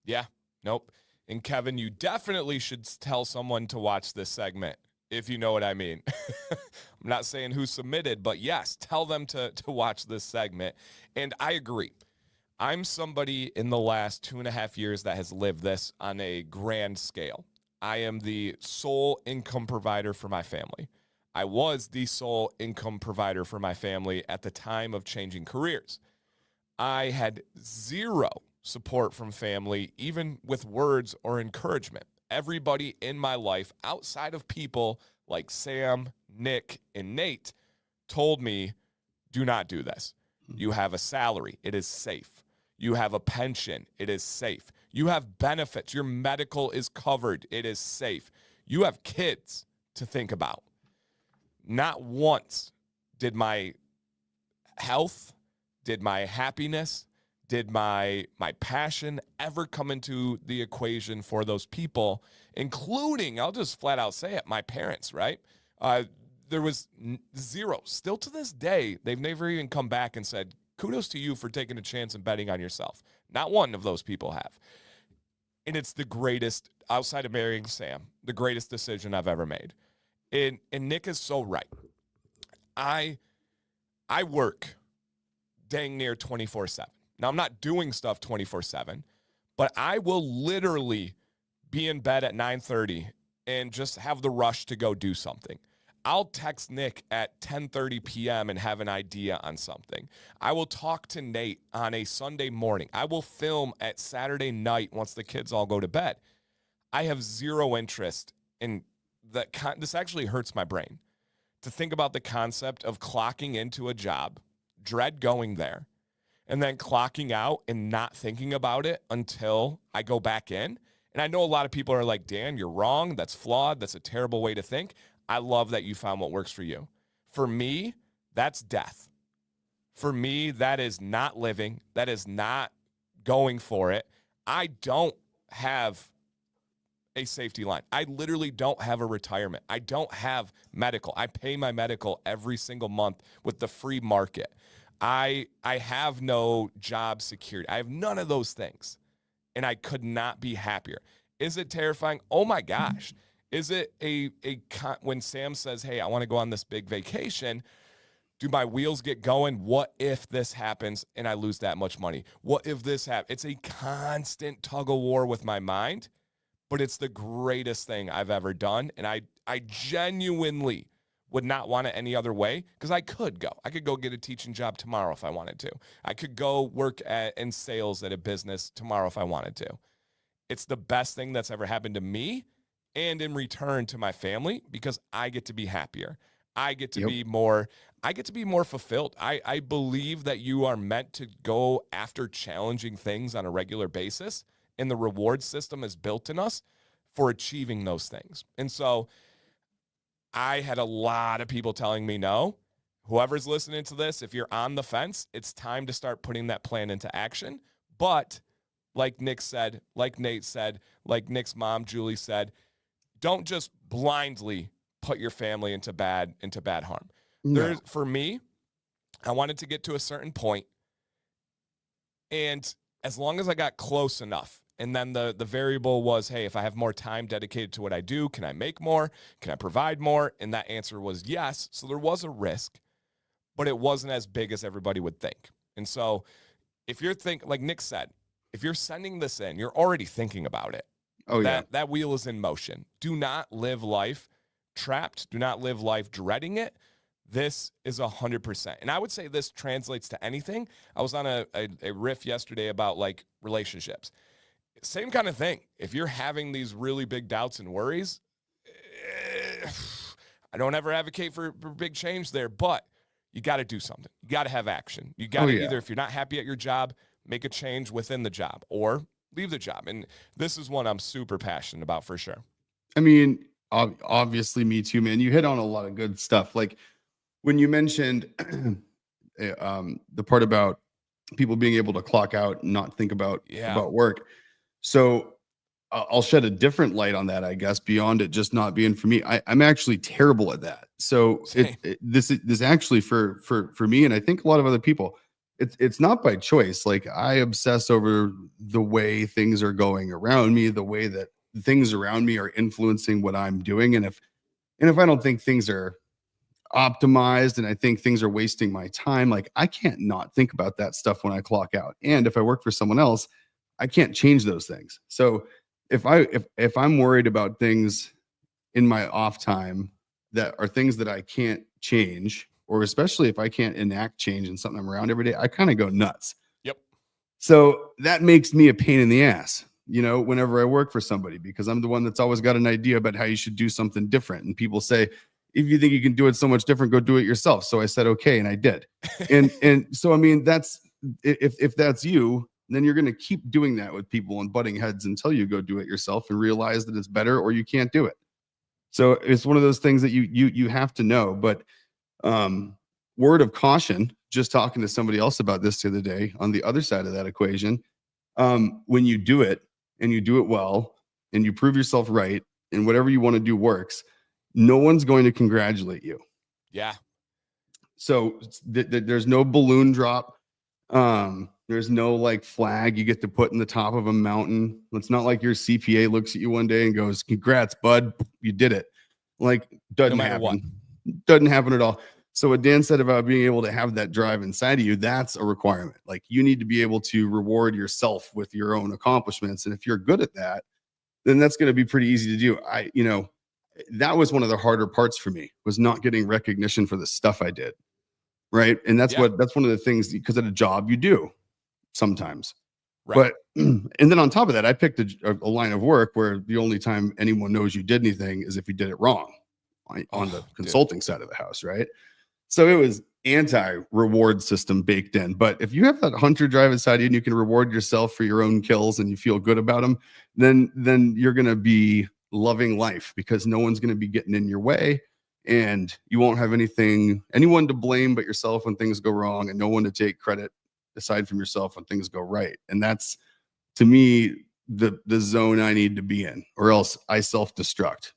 Yeah, nope. And Kevin, you definitely should tell someone to watch this segment, if you know what I mean. I'm not saying who submitted, but yes, tell them to watch this segment. And I agree. I'm somebody in the last 2.5 years that has lived this on a grand scale. I am the sole income provider for my family. I was the sole income provider for my family at the time of changing careers. I had zero support from family, even with words or encouragement. Everybody in my life, outside of people like Sam, Nick, and Nate, told me, do not do this. You have a salary, it is safe. You have a pension, it is safe. You have benefits, your medical is covered, it is safe. You have kids to think about. Not once did my health, did my happiness, did my passion ever come into the equation for those people, including, I'll just flat out say it, my parents, right? There was zero. Still to this day, they've never even come back and said, kudos to you for taking a chance and betting on yourself. Not one of those people have. And it's the greatest, outside of marrying Sam, the greatest decision I've ever made. And Nick is so right. I work dang near 24/7. Now, I'm not doing stuff 24/7, but I will literally be in bed at 9:30 and just have the rush to go do something. I'll text Nick at 10:30 p.m. and have an idea on something. I will talk to Nate on a Sunday morning. I will film at Saturday night once the kids all go to bed. I have zero interest in that. This actually hurts my brain to think about the concept of clocking into a job, dread going there, and then clocking out and not thinking about it until I go back in. And I know a lot of people are like, Dan, you're wrong. That's flawed. That's a terrible way to think. I love that you found what works for you. For me, that's death. For me, that is not living. That is not going for it. I don't have a safety line. I literally don't have a retirement. I don't have medical. I pay my medical every single month with the free market. I have no job security. I have none of those things. And I could not be happier. Is it terrifying? Oh my gosh. Is it when Sam says, hey, I want to go on this big vacation, do my wheels get going? What if this happens and I lose that much money? What if this happens? It's a constant tug of war with my mind, but it's the greatest thing I've ever done. And I genuinely would not want it any other way, because I could go. I could go get a teaching job tomorrow if I wanted to. I could go work in sales at a business tomorrow if I wanted to. It's the best thing that's ever happened to me, and in return to my family, because I get to be happier. I get to be more fulfilled. I believe that you are meant to go after challenging things on a regular basis, and the reward system is built in us for achieving those things. And so I had a lot of people telling me no. Whoever's listening to this, if you're on the fence, it's time to start putting that plan into action. But like Nick said, like Nate said, like Nick's mom, Julie, said, don't just blindly put your family into bad harm. No. For me, I wanted to get to a certain point, and as long as I got close enough, and then the variable was, hey, if I have more time dedicated to what I do, can I make more? Can I provide more? And that answer was yes. So there was a risk, but it wasn't as big as everybody would think. And so if you're like Nick said, if you're sending this in, you're already thinking about it. Oh, yeah. That wheel is in motion. Do not live life trapped. Do not live life dreading it. This is 100%. And I would say this translates to anything. I was on a riff yesterday about like relationships. Same kind of thing. If you're having these really big doubts and worries, I don't ever advocate for big change there, but you got to do something. You got to have action. You got to either, if you're not happy at your job, make a change within the job, or leave the job. And this is one I'm super passionate about for sure. I mean, obviously me too, man. You hit on a lot of good stuff. Like when you mentioned the part about people being able to clock out and not think about work. So I'll shed a different light on that, I guess, beyond it just not being for me. I'm actually terrible at that. So Same. this actually for me, and I think a lot of other people, it's not by choice. Like I obsess over the way things are going around me, the way that things around me are influencing what I'm doing, and if I don't think things are optimized and I think things are wasting my time, like I can't not think about that stuff when I clock out. And if I work for someone else, I can't change those things. So if I'm worried about things in my off time that are things that I can't change, or especially if I can't enact change in something I'm around every day, I kind of go nuts. Yep. So that makes me a pain in the ass, whenever I work for somebody, because I'm the one that's always got an idea about how you should do something different. And people say, if you think you can do it so much different, go do it yourself. So I said, okay. And I did. And so, I mean, that's, if that's you, then you're going to keep doing that with people and butting heads until you go do it yourself and realize that it's better or you can't do it. So it's one of those things that you have to know. But word of caution, just talking to somebody else about this the other day on the other side of that equation, when you do it and you do it well and you prove yourself right and whatever you want to do works, no one's going to congratulate you. Yeah. So there's no balloon drop. There's no like flag you get to put in the top of a mountain. It's not like your CPA looks at you one day and goes, "Congrats, bud, you did it." Like doesn't happen. What. Doesn't happen at all. So what Dan said about being able to have that drive inside of you, that's a requirement. Like you need to be able to reward yourself with your own accomplishments. And if you're good at that, then that's going to be pretty easy to do. That was one of the harder parts for me, was not getting recognition for the stuff I did. Right. And that's one of the things, because at a job you do sometimes. Right. But, and then on top of that, I picked a line of work where the only time anyone knows you did anything is if you did it wrong on the consulting side of the house. Right. So it was anti-reward system baked in. But if you have that hunter drive inside you and you can reward yourself for your own kills and you feel good about them, then you're going to be loving life, because no one's going to be getting in your way. And you won't have anyone to blame but yourself when things go wrong, and no one to take credit aside from yourself when things go right. And that's, to me, the zone I need to be in, or else I self-destruct.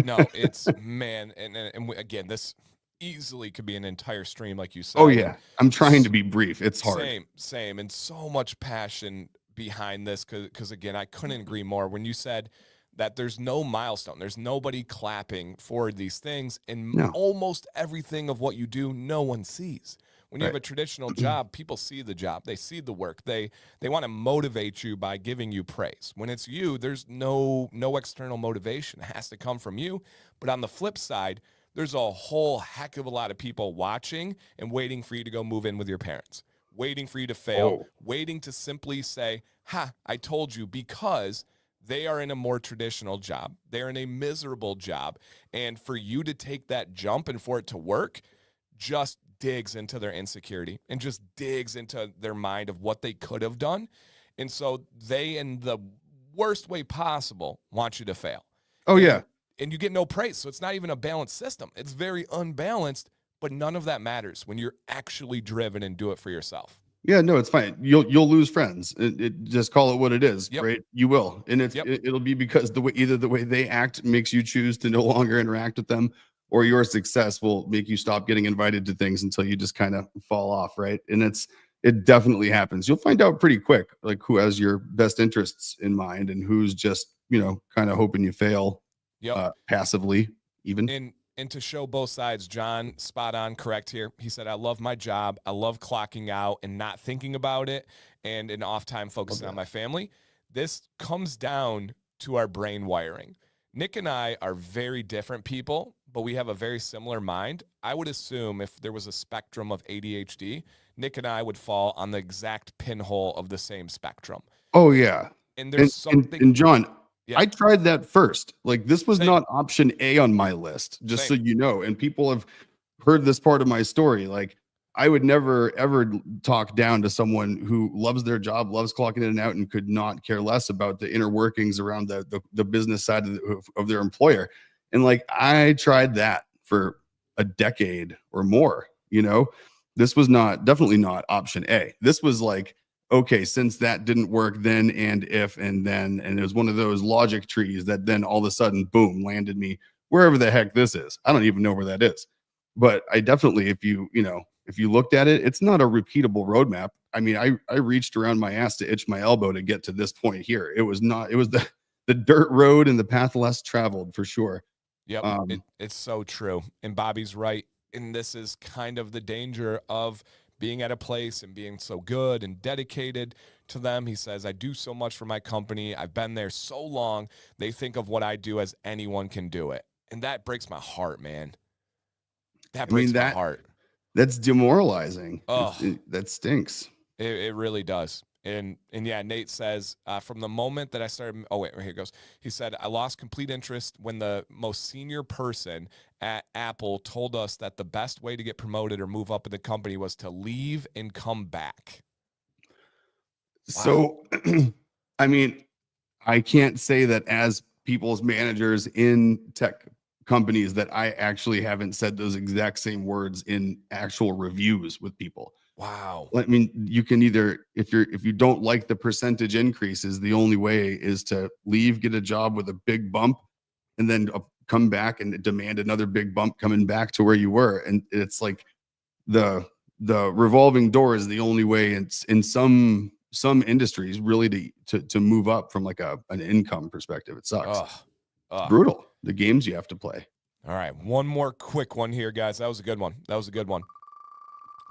No, it's man. And again, this easily could be an entire stream, like you said. Oh yeah. I'm trying to be brief. It's hard. Same. And so much passion behind this. Cause again, I couldn't agree more when you said that there's no milestone. There's nobody clapping for these things. And almost everything of what you do, no one sees. When you have a traditional job, people see the job. They see the work. They want to motivate you by giving you praise. When it's you, there's no external motivation. It has to come from you. But on the flip side, there's a whole heck of a lot of people watching and waiting for you to go move in with your parents, waiting for you to fail, waiting to simply say, "Ha, I told you," because they are in a more traditional job. They're in a miserable job. And for you to take that jump and for it to work, just digs into their insecurity and just digs into their mind of what they could have done. And so they, in the worst way possible, want you to fail. And you get no praise. So it's not even a balanced system. It's very unbalanced, but none of that matters when you're actually driven and do it for yourself. Yeah, no, it's fine. You'll lose friends. It just call it what it is, right? You will, and it'll be because either the way they act makes you choose to no longer interact with them, or your success will make you stop getting invited to things until you just kind of fall off, right? And it definitely happens. You'll find out pretty quick, like who has your best interests in mind and who's just kind of hoping you fail, passively even. And to show both sides, John, spot on, correct here. He said, "I love my job. I love clocking out and not thinking about it, and in off time focusing on my family." This comes down to our brain wiring. Nick and I are very different people, but we have a very similar mind. I would assume if there was a spectrum of ADHD, Nick and I would fall on the exact pinhole of the same spectrum. Oh, yeah. And there's something. And John, I tried that first. Like, this was not option A on my list, just so you know. And people have heard this part of my story. Like, I would never, ever talk down to someone who loves their job, loves clocking in and out, and could not care less about the inner workings around the business side of their employer. And like, I tried that for a decade or more. This was definitely not option A. This was like okay, since that didn't work, then and if and then, and it was one of those logic trees that then all of a sudden, boom, landed me wherever the heck this is. I don't even know where that is, but I definitely, if you looked at it, it's not a repeatable roadmap. I mean, I reached around my ass to itch my elbow to get to this point here. It was not. It was the dirt road and the path less traveled for sure. Yep, it's so true. And Bobby's right. And this is kind of the danger of being at a place and being so good and dedicated to them. He says, I do so much for my company. I've been there so long. They think of what I do as anyone can do it. And that breaks my heart, man. That breaks my heart. That's demoralizing. Oh, that stinks. It really does. And yeah, Nate says, from the moment that I started, oh, wait, here it goes. He said, I lost complete interest when the most senior person at Apple told us that the best way to get promoted or move up in the company was to leave and come back. Wow. So, I mean, I can't say that as people's managers in tech companies that I actually haven't said those exact same words in actual reviews with people. Wow. I mean, you can either, if you don't like the percentage increases, the only way is to leave, get a job with a big bump, and then come back and demand another big bump coming back to where you were. And it's like the revolving door is the only way. It's in some industries really to move up from like an income perspective. It sucks. It's brutal. The games you have to play. All right. One more quick one here, guys. That was a good one.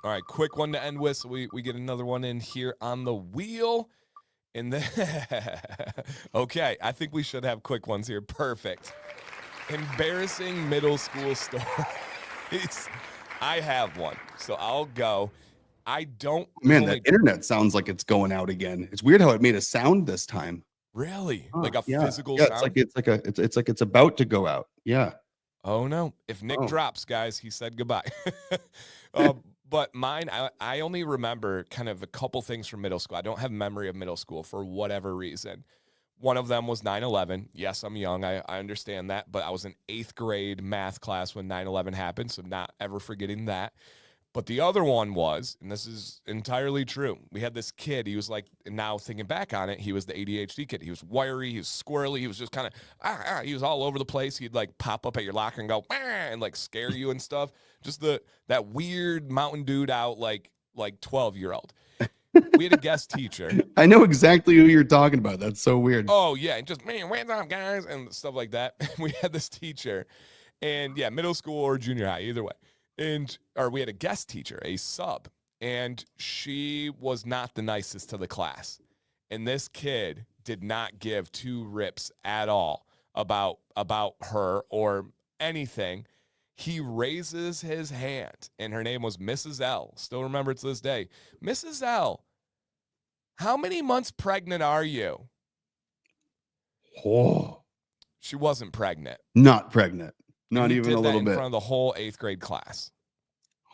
All right, quick one to end with. So we get another one in here on the wheel. And then, okay, I think we should have quick ones here. Perfect. Embarrassing middle school stories. I have one, so I'll go. I don't. Man, that internet sounds like it's going out again. It's weird how it made a sound this time. Really? Like a physical sound? It's like it's about to go out. Yeah. Oh no. If Nick drops, guys, he said goodbye. But mine, I only remember kind of a couple things from middle school. I don't have memory of middle school for whatever reason. One of them was 9/11. Yes, I'm young. I understand that. But I was in 8th grade math class when 9/11 happened, so not ever forgetting that. But the other one was, and this is entirely true, we had this kid. He was like, and now thinking back on it, he was the ADHD kid. He was wiry. He was squirrely. He was just kind of, he was all over the place. He'd like pop up at your locker and go, and like scare you and stuff. Just that weird Mountain Dude out like 12-year-old. We had a guest teacher. I know exactly who you're talking about. That's so weird. Oh, yeah. And just, man, what's up, guys? And stuff like that. We had this teacher. And yeah, middle school or junior high, either way. Or we had a guest teacher, a sub, and she was not the nicest to the class. And this kid did not give two rips at all about her or anything. He raises his hand, and her name was Mrs. L. Still remember it to this day. Mrs. L, how many months pregnant are you? Oh. She wasn't pregnant. Not pregnant. Not even a little bit. In front of the whole 8th grade class.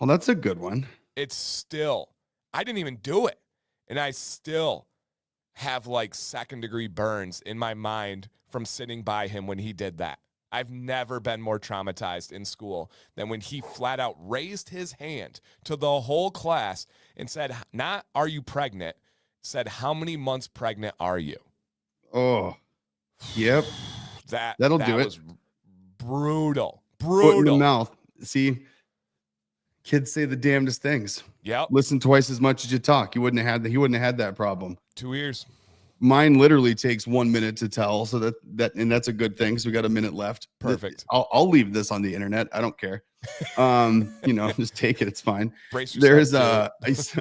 Oh, that's a good one. It's still, I didn't even do it. And I still have like 2nd-degree burns in my mind from sitting by him when he did that. I've never been more traumatized in school than when he flat out raised his hand to the whole class and said, not, are you pregnant? Said, how many months pregnant are you? Oh, yep. That'll do it. Was brutal. Foot in the mouth. See, kids say the damnedest things. Yep. Listen twice as much as you talk. He wouldn't have had that problem. 2 ears. Mine literally takes 1 minute to tell, so and that's a good thing. So we got a minute left. Perfect. I'll leave this on the internet. I don't care. Just take it. It's fine. Brace yourself. There's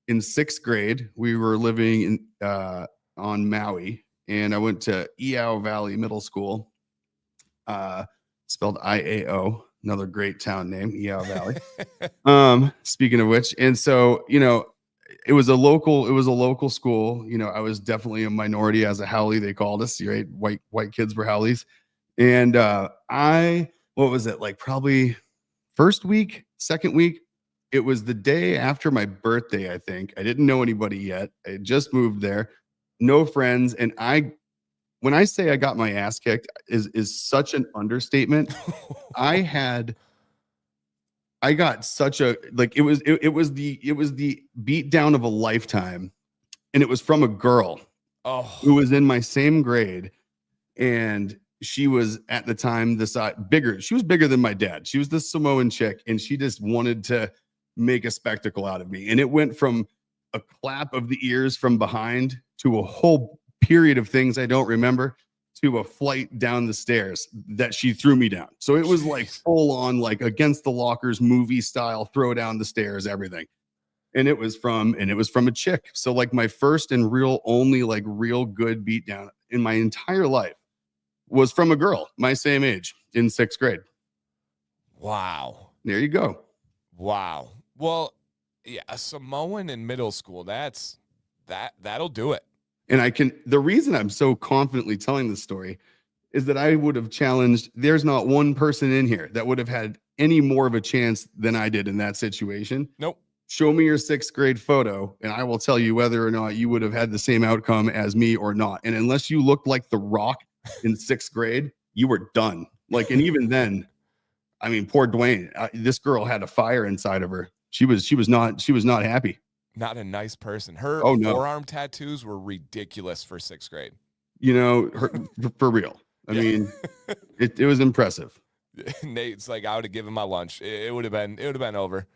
in 6th grade, we were living on Maui, and I went to Iao Valley Middle School, spelled IAO, another great town name, Iao Valley. Speaking of which, and so, it was a local school. I was definitely a minority as a haole, they called us, right? White kids were haoles. And what was it, like probably first week, second week? It was the day after my birthday, I think. I didn't know anybody yet. I had just moved there, no friends. And when I say I got my ass kicked is such an understatement. I had I got such a like it was the beat down of a lifetime, and it was from a girl who Oh, was in my same grade, and she was at the time bigger. She was bigger than my dad. She was this Samoan chick, and she just wanted to make a spectacle out of me. And it went from a clap of the ears from behind to a whole period of things I don't remember to a flight down the stairs that she threw me down. So it was like jeez. full on, like against the lockers movie style, throw down the stairs, everything. And it was from a chick. So like my first and real only like real good beatdown in my entire life was from a girl my same age in 6th grade. Wow. There you go. Wow. Well, yeah, a Samoan in middle school, that'll do it. And the reason I'm so confidently telling this story is that I would have challenged, there's not one person in here that would have had any more of a chance than I did in that situation. Nope. Show me your 6th grade photo, and I will tell you whether or not you would have had the same outcome as me or not. And unless you looked like The Rock in 6th grade, you were done. Like, and even then, I mean, poor Dwayne, this girl had a fire inside of her. She was not happy. Not a nice person. Her Oh no, forearm tattoos were ridiculous for 6th grade. you know, for real. I mean, it was impressive. Nate's like, I would have given my lunch. It would have been over.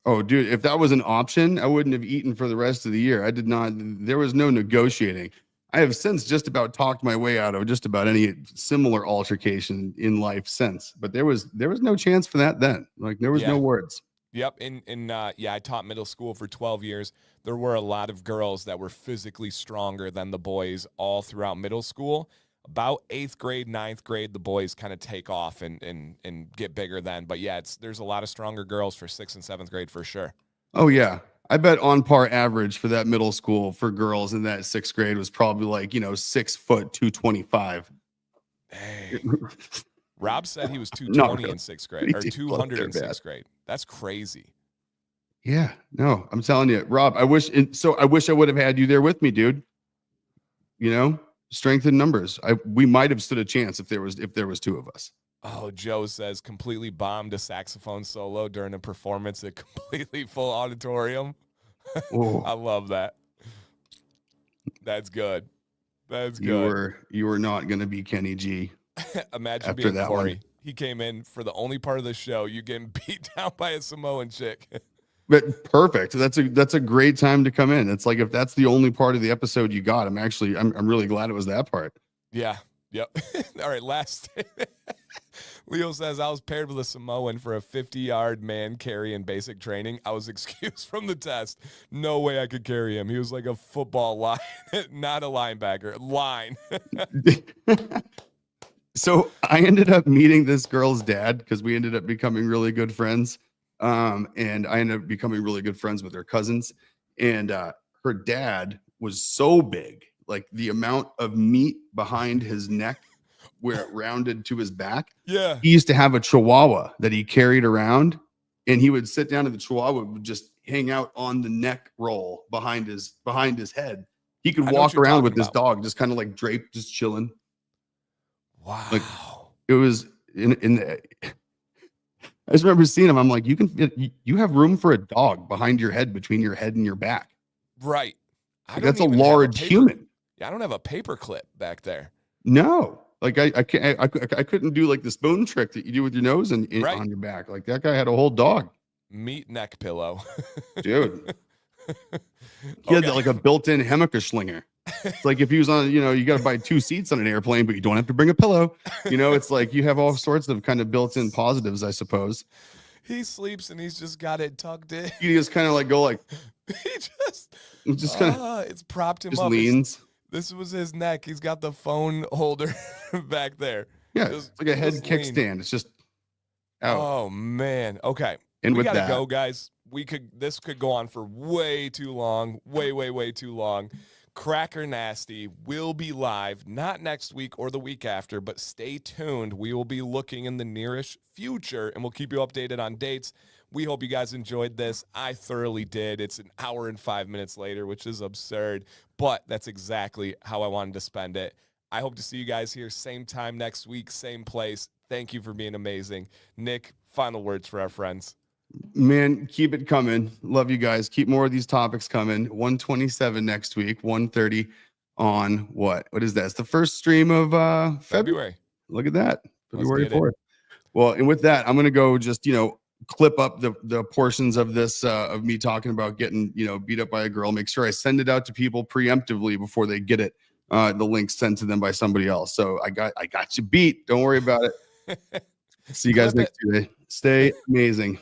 Oh, dude, if that was an option, I wouldn't have eaten for the rest of the year. I did not. There was no negotiating. I have since just about talked my way out of just about any similar altercation in life since. But there was no chance for that then. Like there was no words. Yep. Yeah, I taught middle school for 12 years. There were a lot of girls that were physically stronger than the boys all throughout middle school. About 8th grade, 9th grade, the boys kind of take off and get bigger then. But yeah, there's a lot of stronger girls for 6th and 7th grade for sure. Oh yeah. I bet on par average for that middle school for girls in that 6th grade was probably like, 6 foot 225. Hey. Rob said he was No, 220 in 6th grade or 200 in 6th bad. grade. That's crazy. Yeah, no, I'm telling you, Rob, I wish I would have had you there with me, dude. Strength in numbers. We might have stood a chance if there was two of us. Oh, Joe says completely bombed a saxophone solo during a performance at completely full auditorium. I love that. That's good. That's good. You were not going to be Kenny G. Imagine after being that Corey. one. He came in for the only part of the show. You getting beat down by a Samoan chick. But perfect. That's a great time to come in. It's like if that's the only part of the episode you got, I'm really glad it was that part. Yeah. Yep. All right. Last. Leo says, I was paired with a Samoan for a 50-yard man carry in basic training. I was excused from the test. No way I could carry him. He was like a football line, not a linebacker. Line. So I ended up meeting this girl's dad because we ended up becoming really good friends. And I ended up becoming really good friends with her cousins. And her dad was so big, like the amount of meat behind his neck where it rounded to his back. Yeah. He used to have a chihuahua that he carried around, and he would sit down and the chihuahua would just hang out on the neck roll behind his head. He could walk around with this dog, just kind of like draped, just chilling. Wow. Like it was I just remember seeing him. I'm like, you have room for a dog behind your head, between your head and your back. Right. Like, that's a large human. Yeah, I don't have a paper clip back there. No. Like I couldn't do like the spoon trick that you do with your nose and Right. on your back. Like that guy had a whole dog. Meat neck pillow. Dude. He had like a built-in hammock slinger. It's like if he was on, you got to buy 2 seats on an airplane, but you don't have to bring a pillow. It's like you have all sorts of kind of built-in positives, I suppose. He sleeps and he's just got it tucked in. He just kind of like go like he just kind of it's propped him just up. leans. This was his neck. He's got the phone holder back there. Yeah, it's like a head kickstand. It's just out. Oh man. Okay. And we with gotta that, go, guys. This could go on for way too long. Way too long. Cracker Nasty will be live, not next week or the week after, but stay tuned. We will be looking in the nearest future, and we'll keep you updated on dates. We hope you guys enjoyed this. I thoroughly did. It's an hour and 5 minutes later, which is absurd, but that's exactly how I wanted to spend it. I hope to see you guys here same time next week, same place. Thank you for being amazing. Nick, final words for our friends. Man, keep it coming. Love you guys. Keep more of these topics coming. 127 next week, 1:30 on what? What is that? It's the first stream of February. February. Look at that. Let's February get it. 4th. Well, and with that, I'm going to go just, clip up the portions of this of me talking about getting, beat up by a girl. Make sure I send it out to people preemptively before they get it. The link sent to them by somebody else. So I got you beat. Don't worry about it. See you guys Clip next Tuesday. Stay amazing.